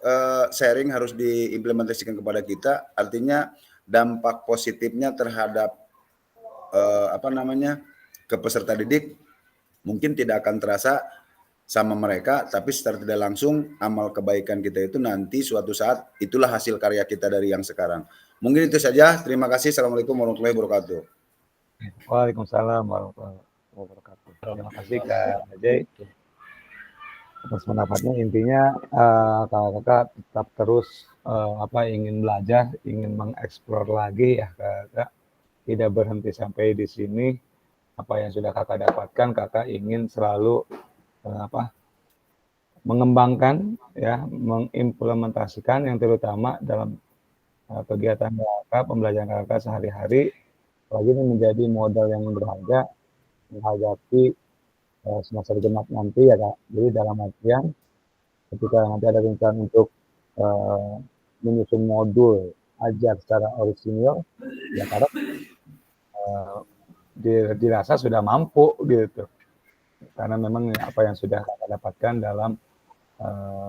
sharing, harus diimplementasikan kepada kita. Artinya dampak positifnya terhadap ke peserta didik mungkin tidak akan terasa sama mereka, tapi secara tidak langsung amal kebaikan kita itu nanti suatu saat itulah hasil karya kita dari yang sekarang. Mungkin itu saja. Terima kasih. Assalamualaikum warahmatullahi wabarakatuh. Waalaikumsalam warahmatullahi wabarakatuh. Terima kasih Kak Ajay atas pendapatnya. Intinya kakak tetap terus ingin belajar, ingin mengeksplor lagi ya kakak. Tidak berhenti sampai di sini. Apa yang sudah kakak dapatkan, kakak ingin selalu mengembangkan ya, mengimplementasikan yang terutama dalam kegiatan kakak, pembelajaran kakak sehari-hari. Lagi ini menjadi modal yang berharga menghadapi semester genap nanti ya Kak. Jadi dalam artian ketika nanti ada rencana untuk menyusun modul ajar secara orisinil, ya karena dirasa sudah mampu gitu. Karena memang apa yang sudah kakak dapatkan dalam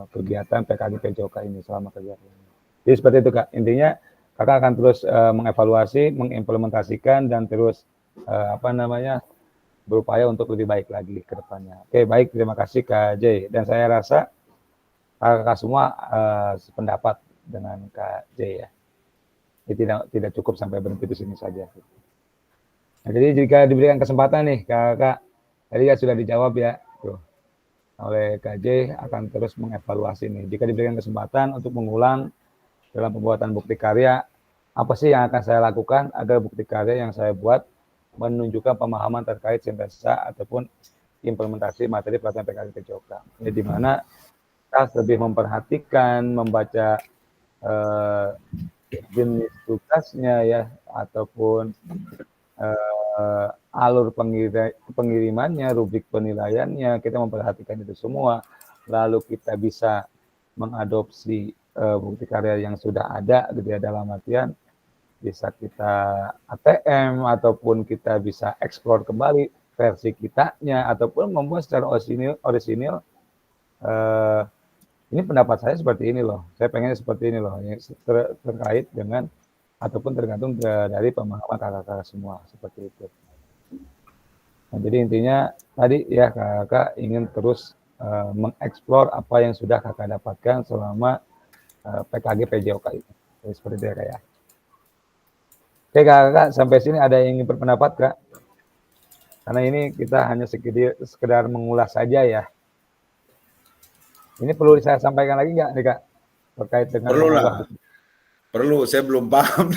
kegiatan PKG PJOK ini selama kegiatan ini. Jadi seperti itu Kak, intinya kakak akan terus mengevaluasi, mengimplementasikan dan terus berupaya untuk lebih baik lagi ke depannya. Oke, baik, terima kasih Kak J. Dan saya rasa kakak semua sependapat dengan Kak J ya. Ini tidak cukup sampai berhenti di sini saja. Nah, jadi jika diberikan kesempatan nih kakak, tadi ya sudah dijawab ya tuh, oleh Kak J akan terus mengevaluasi nih. Jika diberikan kesempatan untuk mengulang dalam pembuatan bukti karya, apa sih yang akan saya lakukan agar bukti karya yang saya buat menunjukkan pemahaman terkait sintesa ataupun implementasi materi pelatihan PKG PJOK. Ini di mana kita lebih memperhatikan, membaca jenis tugasnya ya, ataupun alur pengirimannya, rubrik penilaiannya, kita memperhatikan itu semua. Lalu kita bisa mengadopsi bukti karya yang sudah ada gitu ya, dalam artian bisa kita ATM ataupun kita bisa eksplor kembali versi kitanya ataupun membuat secara orisinil. Ini pendapat saya seperti ini loh, saya pengennya seperti ini loh, terkait dengan ataupun tergantung dari pemahaman kakak-kakak semua seperti itu. Nah, jadi intinya tadi ya kakak ingin terus mengeksplor apa yang sudah kakak dapatkan selama PKG PJOK ini. Jadi seperti itu ya kak ya. Oke kakak, sampai sini ada yang ingin berpendapat kak? Karena ini kita hanya sekedar mengulas saja ya. Ini perlu saya sampaikan lagi nggak nih kak? Terkait dengan perlu lah. Perlu, saya belum paham.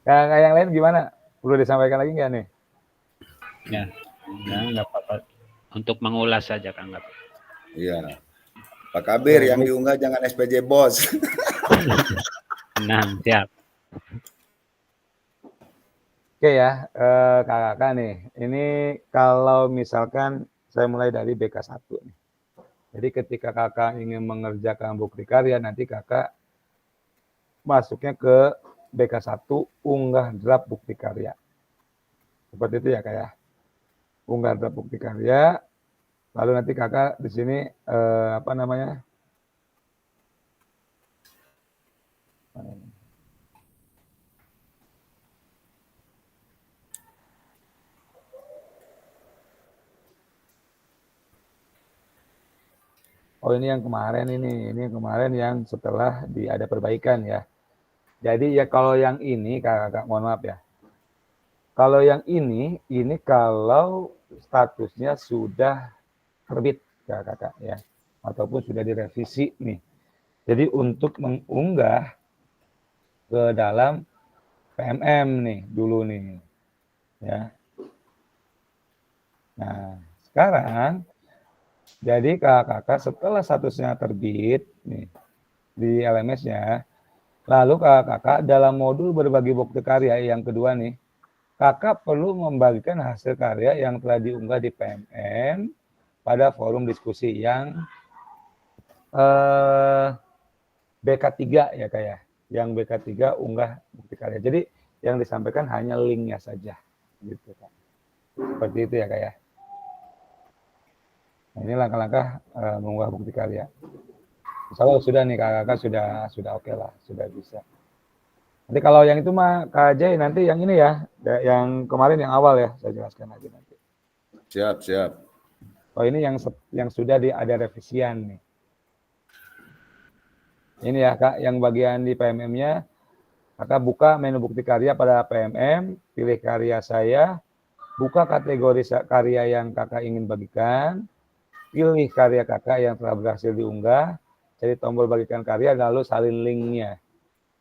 Kakak yang lain gimana? Perlu disampaikan lagi nggak nih? Ya, nggak apa-apa. Untuk mengulas saja Kang. Iya. Pak Kabir yang diunggah jangan SPJ bos. Nah, siap. Oke ya, kakak-kakak nih. Ini kalau misalkan saya mulai dari BK1 nih. Jadi ketika kakak ingin mengerjakan bukti karya, nanti kakak masuknya ke BK1 unggah draft bukti karya. Seperti itu ya kak ya. Unggah draft bukti karya. Lalu nanti kakak di sini oh ini yang kemarin ini yang kemarin yang setelah ada perbaikan ya. Jadi ya kalau yang ini kakak mohon maaf ya. Kalau yang ini kalau statusnya sudah terbit kakak ya, ataupun sudah direvisi nih. Jadi untuk mengunggah ke dalam PMM nih dulu nih ya. Nah sekarang jadi kakak setelah statusnya terbit nih di LMS-nya, lalu kakak dalam modul berbagi bukti karya yang kedua nih, kakak perlu membagikan hasil karya yang telah diunggah di PMM pada forum diskusi yang BK3 ya kayak, yang BK3 unggah bukti karya. Jadi yang disampaikan hanya linknya saja, gitu kan. Seperti itu ya kayak. Nah, ini langkah-langkah mengunggah bukti karya. Misalnya sudah nih kakak sudah oke lah, sudah bisa. Nanti kalau yang itu mah Kak Jai nanti yang ini ya, yang kemarin yang awal ya, saya jelaskan lagi nanti. Siap. Oh ini yang sudah ada revisian nih. Ini ya Kak, yang bagian di PMM-nya, kakak buka menu bukti karya pada PMM, pilih karya saya, buka kategori karya yang kakak ingin bagikan, pilih karya kakak yang telah berhasil diunggah, cari tombol bagikan karya, lalu salin linknya.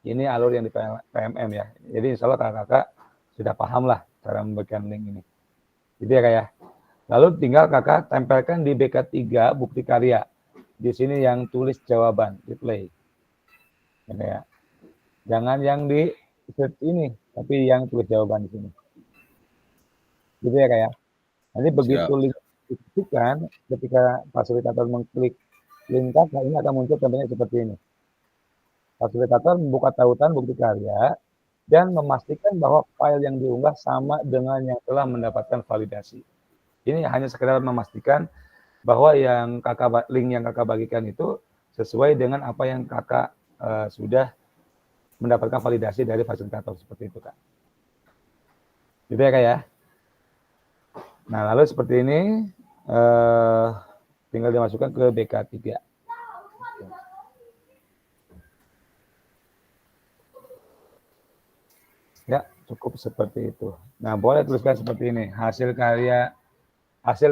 Ini alur yang di PMM ya. Jadi insya Allah kakak sudah paham lah cara membagikan link ini. Gitu ya kak ya. Lalu tinggal kakak tempelkan di BK3 bukti karya. Di sini yang tulis jawaban, di play. Ya, jangan yang di search ini, tapi yang tulis jawaban di sini. Gitu ya kak ya. Nanti begitu link diklikkan, ketika fasilitator mengklik link kakak, ini akan muncul tampilnya seperti ini. Fasilitator membuka tautan bukti karya dan memastikan bahwa file yang diunggah sama dengan yang telah mendapatkan validasi. Ini hanya sekedar memastikan bahwa link yang kakak bagikan itu sesuai dengan apa yang kakak sudah mendapatkan validasi dari fasilitator, seperti itu, Kak. Gitu ya, Kak ya. Nah, lalu seperti ini tinggal dimasukkan ke BK3. Ya, cukup seperti itu. Nah, boleh tuliskan seperti ini. Hasil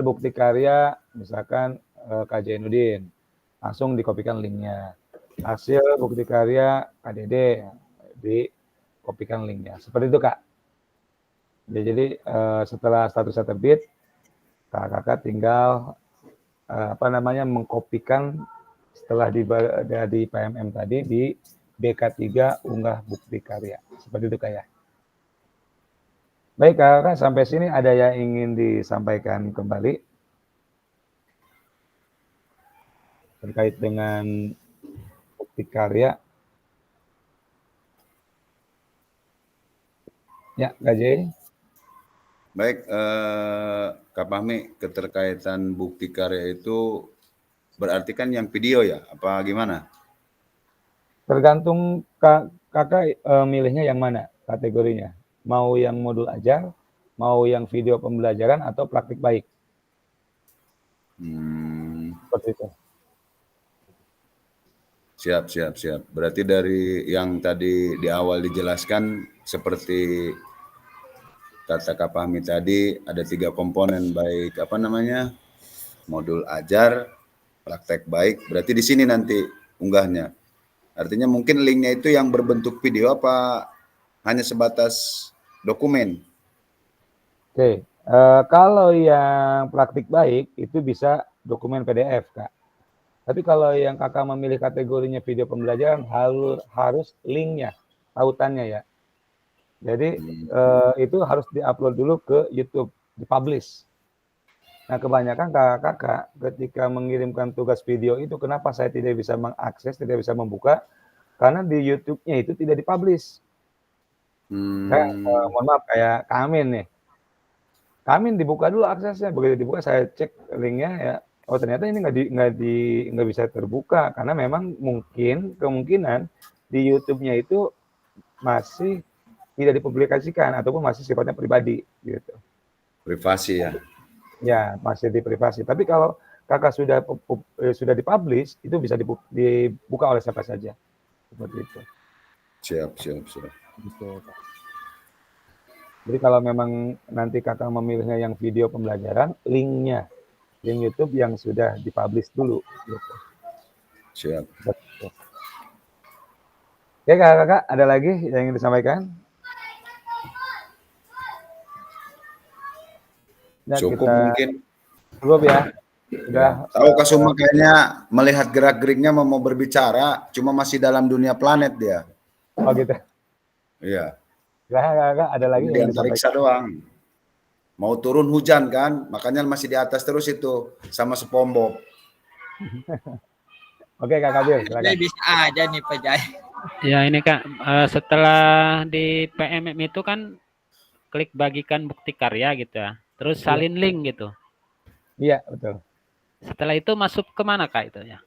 bukti karya, misalkan Kak Jainuddin. Langsung dikopikan linknya. Hasil bukti karya KDD, dikopikan linknya. Seperti itu, Kak. Ya, jadi setelah statusnya terbit, kakak tinggal mengkopikan setelah di PMM tadi di BK3 unggah bukti karya. Seperti itu, Kak ya. Baik, kakak, sampai sini ada yang ingin disampaikan kembali terkait dengan bukti karya? Ya, Kak Jai. Baik, Kak Fahmi, keterkaitan bukti karya itu berarti kan yang video ya, apa gimana? Tergantung kakak milihnya yang mana kategorinya. Mau yang modul ajar, mau yang video pembelajaran, atau praktik baik. Seperti itu. Siap. Berarti dari yang tadi di awal dijelaskan seperti kata Kak Fahmi tadi ada 3 komponen, baik modul ajar, praktek baik. Berarti di sini nanti unggahnya. Artinya mungkin linknya itu yang berbentuk video apa hanya sebatas dokumen? Oke, kalau yang praktik baik itu bisa dokumen PDF, Kak. Tapi kalau yang kakak memilih kategorinya video pembelajaran harus linknya, tautannya ya. Jadi itu harus diupload dulu ke YouTube, dipublish. Nah, kebanyakan kakak ketika mengirimkan tugas video itu, kenapa saya tidak bisa mengakses, tidak bisa membuka? Karena di YouTube-nya itu tidak dipublish. Mohon maaf, kayak Kamin nih. Kamin dibuka dulu aksesnya, begitu dibuka saya cek linknya ya, oh ternyata ini nggak bisa terbuka karena memang kemungkinan di YouTube-nya itu masih tidak dipublikasikan ataupun masih sifatnya pribadi gitu. Privasi ya. Ya, masih di privasi. Tapi kalau kakak sudah dipublish, itu bisa dibuka oleh siapa saja. Seperti itu. Siap. Gitu. Jadi kalau memang nanti kakak memilihnya yang video pembelajaran, link YouTube yang sudah dipublish dulu. Gitu. Siap. Betul. Oke, kakak, ada lagi yang ingin disampaikan? Dan Cukup mungkin. Cukup ya. Sudah. Ya. Tahu Kak Suma kayaknya melihat gerak-geriknya mau berbicara, cuma masih dalam dunia planet dia. Oh gitu. Iya. Kakak, ada lagi yang diantariksa doang. Mau turun hujan kan, makanya masih di atas terus itu sama SpongeBob. Oke, Kak Kabir, silakan. Ini bisa aja nih Pak Jai. Ya ini Kak, setelah di PMM itu kan klik bagikan bukti karya gitu ya, terus salin link gitu. Iya, betul. Setelah itu masuk kemana Kak itu ya?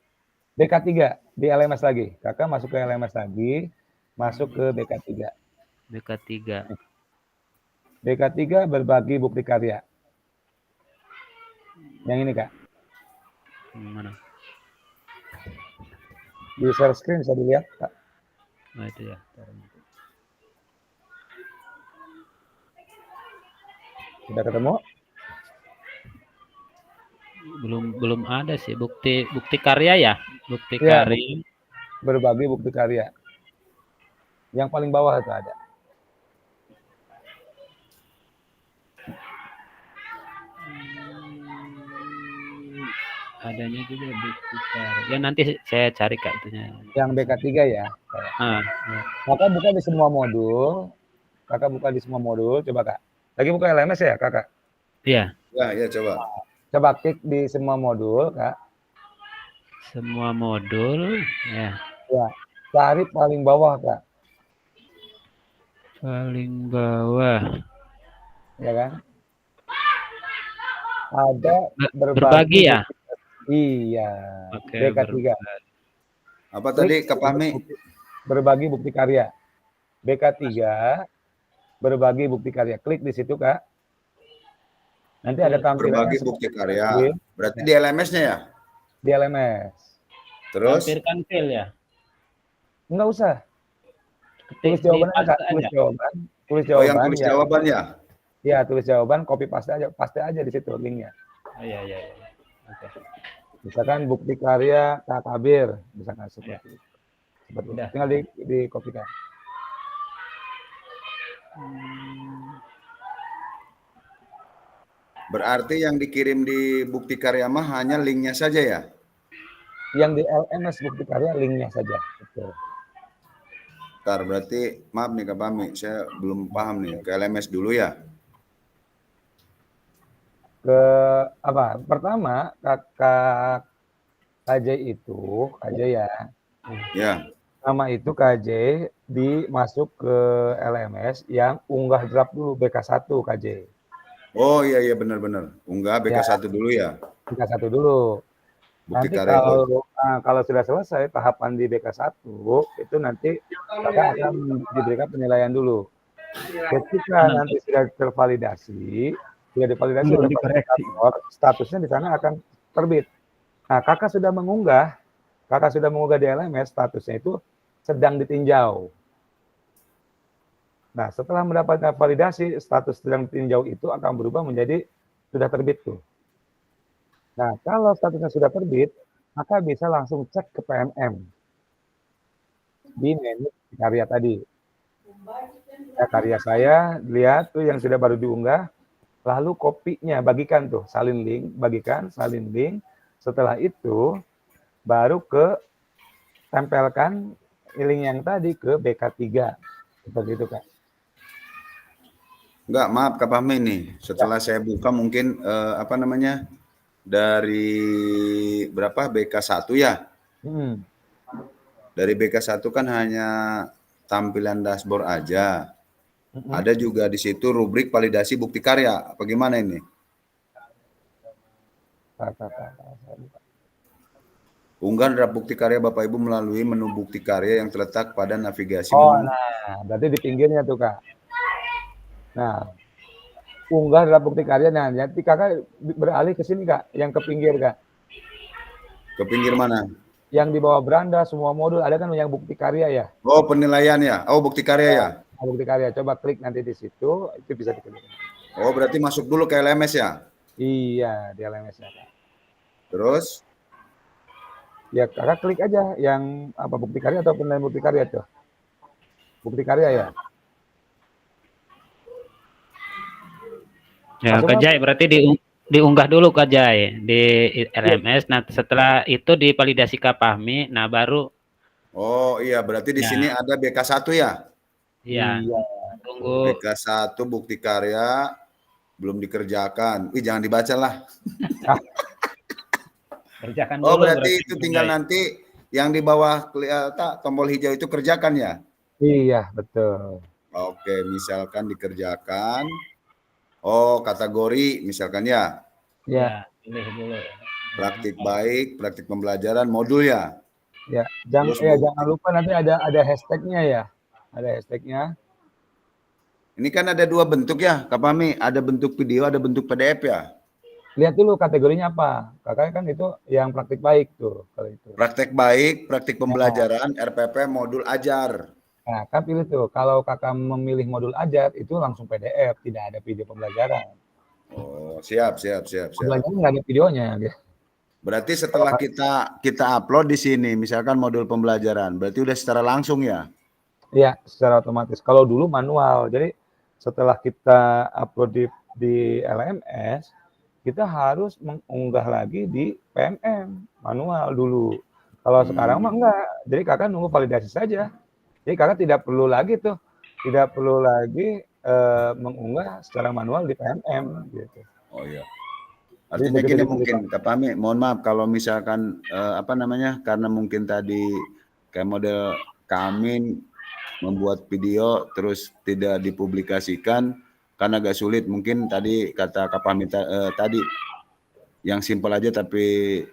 BK3, di LMS lagi. Kakak masuk ke LMS lagi, masuk ke BK3. BK3. BK3 berbagi bukti karya. Yang ini, Kak. Mana? Di share screen bisa dilihat, Kak. Nah itu ya. Sudah ketemu? Belum ada sih bukti karya ya, bukti karya. Berbagi bukti karya. Yang paling bawah itu ada. Adanya juga bukti karya. Ya nanti saya cari Kak itunya. Yang BK3 ya. Kakak buka di semua modul. Coba Kak. Lagi buka LMS ya Kakak? Iya. Ya coba. Coba klik di semua modul Kak. Semua modul ya. Ya. Cari paling bawah, Kak. Paling bawah. Ya kan? Ada Berbagi ya? Iya. Oke, BK3. Apa Klik tadi Kak Fahmi? berbagi bukti karya. BK3 berbagi bukti karya. Klik di situ, Kak. Nanti ada tampilannya Berbagi seperti bukti karya. ini Berarti di LMS-nya ya? di LMS. Terus Lampirkan file ya. Enggak usah. Tulis Ketik di jawaban aja, Kak. paste Tulis aja. jawaban. Tulis oh yang jawaban tulis ya. jawaban ya? Ya, tulis jawaban, copy paste aja di situ linknya. Oh, iya. Oke. Misalkan bukti karya Kak Kabir, misalkan seperti itu. Seperti itu. Udah. Tinggal di copy kan. Berarti yang dikirim di bukti karya mah hanya linknya saja ya? Yang di LMS bukti karya linknya saja. Betul. Bentar, berarti maaf nih Kak Fahmi, saya belum paham nih. Ke LMS dulu ya? Ke apa? Pertama, kakak KJ itu, KJ ya. Ya. Nama itu KJ dimasuk ke LMS yang unggah draft dulu BK1 KJ. Oh iya benar-benar. Unggah BK1 dulu ya. BK1 dulu. Bukti Nanti karya. kalau sudah selesai tahapan di BK1 itu nanti kakak akan diberikan penilaian dulu. Ketika nanti sudah tervalidasi, sudah divalidasi oleh fasilitator, statusnya di sana akan terbit. Nah, kakak sudah mengunggah di LMS, statusnya itu sedang ditinjau. Nah, setelah mendapatkan validasi, status sedang ditinjau itu akan berubah menjadi sudah terbit tuh. Nah, kalau statusnya sudah terbit, maka bisa langsung cek ke PMM di menu karya tadi. Ya, karya saya, lihat tuh yang sudah baru diunggah, lalu kopinya bagikan tuh, salin link. Setelah itu, baru tempelkan link yang tadi ke BK3. Seperti itu, Kak. Enggak, maaf Kak Fahmi nih. Setelah saya buka mungkin dari berapa BK1 ya? Dari BK1 kan hanya tampilan dashboard aja. Ada juga di situ rubrik validasi bukti karya. Apa gimana ini? Unggah draft bukti karya Bapak Ibu melalui menu bukti karya yang terletak pada navigasi menu. Nah, berarti di pinggirnya tuh, Kak. Nah, unggah draft bukti karya. Nah, nanti kakak beralih ke sini, Kak. Yang ke pinggir, Kak. Ke pinggir mana? Yang di bawah beranda, semua modul. Ada kan yang bukti karya ya? Oh, penilaian ya? Oh, bukti karya ya? Bukti karya. Coba klik nanti di situ. Itu bisa dikerjakan. Oh, berarti masuk dulu ke LMS ya? Iya, di LMS ya, Kak. Terus? Ya, kakak klik aja yang apa bukti karya atau penilaian bukti karya tuh. Bukti karya ya. Ya, Kak Jai, berarti diunggah dulu Kak Jai di LMS. Nah, setelah itu divalidasi Kak Fahmi, nah baru. Oh iya, berarti di sini ada BK1 ya? Iya. Tunggu. BK1 bukti karya belum dikerjakan. Jangan dibaca lah. Kerjakan Oh, dulu. berarti itu tinggal nanti yang di bawah tombol hijau itu kerjakan ya? Iya, betul. Oke, misalkan dikerjakan. Oh, kategori misalkan ya. Ya, pilih dulu. Praktik baik, praktik pembelajaran, modul ya. Ya, jangan lupa nanti ada hashtagnya ya. Ada hashtagnya. Ini kan ada dua bentuk ya, Kak Fahmi. Ada bentuk video, ada bentuk PDF ya. Lihat dulu kategorinya apa. Kakaknya kan itu yang praktik baik tuh kalau itu. Praktek baik, praktik pembelajaran, RPP, modul ajar. Nah, kan pilih tuh. Kalau kakak memilih modul ajar, itu langsung PDF, tidak ada video pembelajaran. Oh, siap. Pembelajaran nggak ada videonya. Ya. Berarti setelah kita upload di sini, misalkan modul pembelajaran, berarti udah secara langsung ya? Iya, secara otomatis. Kalau dulu manual, jadi setelah kita upload di LMS, kita harus mengunggah lagi di PMM, manual dulu. Kalau sekarang mah enggak, jadi kakak nunggu validasi saja. Jadi kakak tidak perlu lagi mengunggah secara manual di PMM gitu. Oh iya. Artinya gini mungkin Kak Fahmi, mohon maaf kalau misalkan karena mungkin tadi kayak model kami membuat video terus tidak dipublikasikan karena agak sulit. Mungkin tadi kata Kak Fahmi tadi yang simpel aja tapi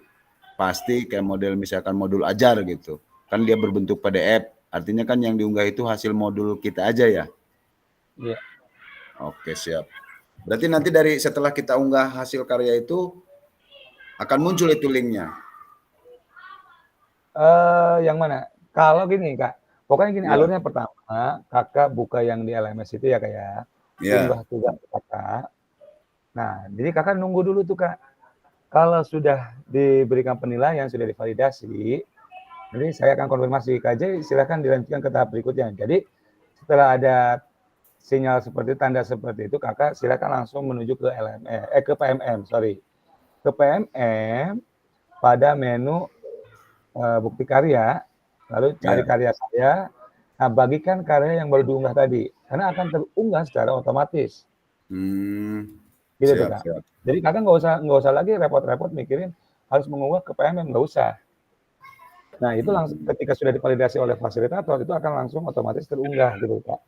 pasti kayak model misalkan modul ajar gitu. Kan dia berbentuk PDF. Artinya kan yang diunggah itu hasil modul kita aja ya. Iya. Oke, siap. Berarti nanti dari setelah kita unggah hasil karya itu akan muncul itu linknya. Yang mana? Kalau gini Kak, pokoknya gini Iya. alurnya pertama, Kakak buka yang di LMS itu ya Kak ya. Iya. Unggah tugas Kakak. Nah, jadi Kakak nunggu dulu tuh Kak. Kalau sudah diberikan penilaian, sudah divalidasi, nanti saya akan konfirmasi KJ, silakan dilanjutkan ke tahap berikutnya. Jadi setelah ada sinyal seperti tanda seperti itu, Kakak silakan langsung menuju ke ke PMM, ke PMM pada menu bukti karya, lalu cari karya saya. Nah, bagikan karya yang baru diunggah tadi, karena akan terunggah secara otomatis. Gitu tuh Kak. Siap. Jadi Kakak nggak usah lagi repot-repot mikirin harus mengunggah ke PMM, nggak usah. Nah, itu langsung ketika sudah divalidasi oleh fasilitator itu akan langsung otomatis terunggah gitu Kak.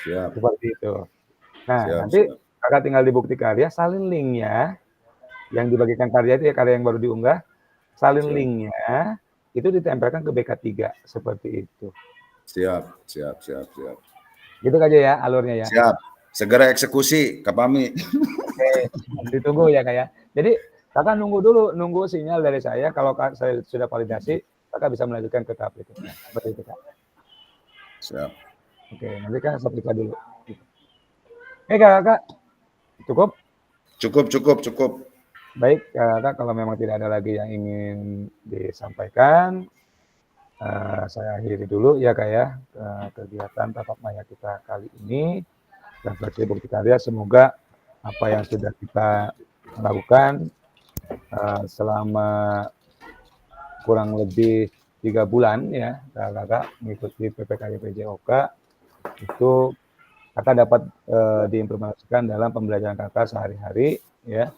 Siap. Seperti itu. Nah, Siap, nanti Kakak tinggal di bukti karya, salin linknya yang dibagikan karya itu ya, karya yang baru diunggah, salin linknya itu ditempelkan ke BK3 seperti itu. Siap. Gitu aja ya alurnya ya. Siap. Segera eksekusi, Kak Fahmi. Oke, ditunggu ya Kak ya. Jadi Kakak nunggu sinyal dari saya. Kalau saya sudah validasi, Kakak bisa melanjutkan ke tahap berikutnya. Seperti itu Kak. Siap. Oke, nanti kan saya periksa dulu. Kakak, cukup? Cukup. Baik, Kakak, kalau memang tidak ada lagi yang ingin disampaikan, saya akhiri dulu ya Kak ya kegiatan tatap maya kita kali ini. Refleksi bukti karya, semoga apa yang sudah kita lakukan selama kurang lebih 3 bulan ya Kakak mengikuti PPKG PJOK itu Kakak dapat diimplementasikan dalam pembelajaran Kakak sehari-hari ya,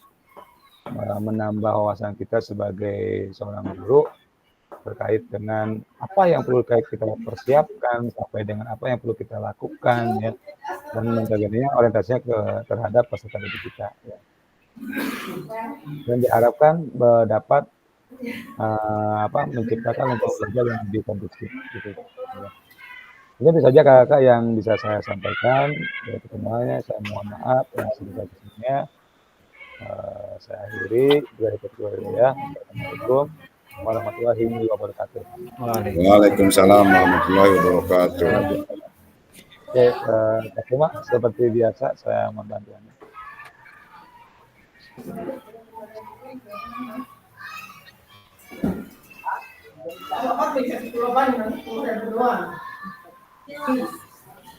menambah wawasan kita sebagai seorang guru terkait dengan apa yang perlu kita persiapkan sampai dengan apa yang perlu kita lakukan ya, dan sebagainya, orientasinya terhadap peserta didik kita ya. Dan diharapkan dapat menciptakan lingkungan belajar yang lebih kondusif gitu ya. Itu saja Kakak yang bisa saya sampaikan. Dari pertemuannya saya mohon maaf yang sebesar-besarnya. Saya akhiri dari ketua Assalamualaikum warahmatullahi wabarakatuh. Waalaikumsalam warahmatullahi wabarakatuh. Oke, Kak Cuma, seperti biasa saya mohon bantuannya.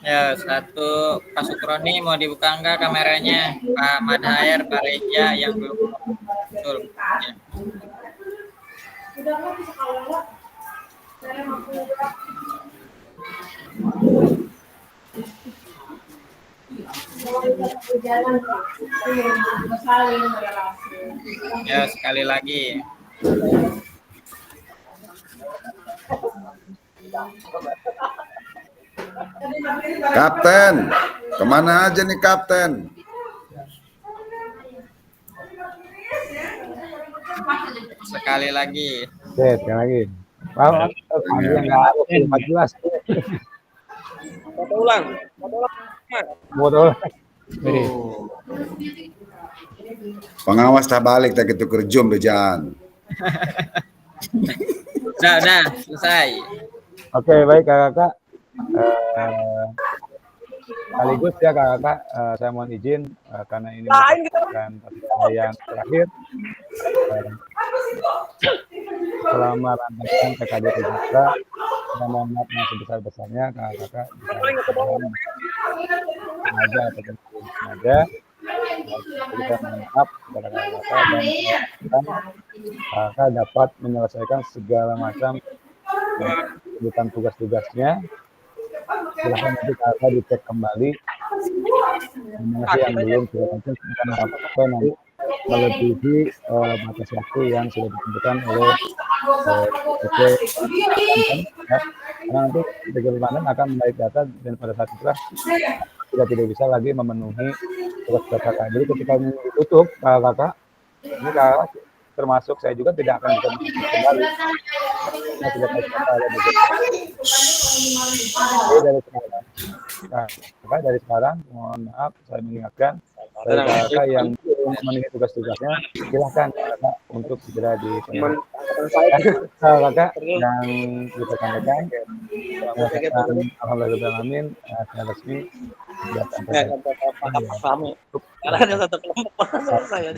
Ya, satu Pak Sukroni mau dibuka enggak kameranya? Pak Madhair, Pak Reja yang belum muncul. Ya. Ya, sekali lagi. Kapten, kemana aja nih Kapten? Sekali lagi. Oke, sekali lagi. Wow, yang nggak harus 14. Foto ulang. Betul. Pengawas tak balik tak itu kerjum bejan. Udah, selesai. Oke, baik Kakak. Sekaligus ya Kakak, saya mohon izin karena ini merupakan yang terakhir selama rangkaian PKD PJOK. Saya mohon maaf yang sebesar-besarnya Kakak sengaja atau tidak sengaja. Kita mohon maaf kepada Kakak dan Kakak dapat menyelesaikan segala macam bukan tugas-tugasnya. Silahkan nanti Kakak dicek kembali mana sih yang belum silahkan sampai nanti melebihi batas waktu yang sudah ditentukan oleh PT. Karena nanti Bagaimana Panen akan menaik data dan pada saat itulah sudah tidak bisa lagi memenuhi tugas kakak. Jadi ketika ini ditutup kakak, ini kakak termasuk saya juga tidak akan bisa masuk kembali. Nah, tidak ada Jadi dari sekarang, kakak dari sekarang mohon maaf saya mengingatkan dari kakak yang memenuhi tugas-tugasnya silahkan kakak untuk segera dipenuhi. Kakak yang kita sampaikan, alhamdulillah saya resmi Kami. Karena ada satu kelompok saya.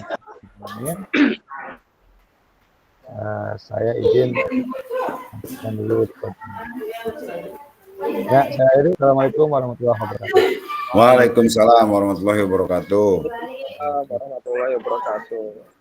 Saya izin dan dulu. Ya, saya akhiri. Assalamualaikum warahmatullahi wabarakatuh. Waalaikumsalam warahmatullahi wabarakatuh. Warahmatullahi wabarakatuh.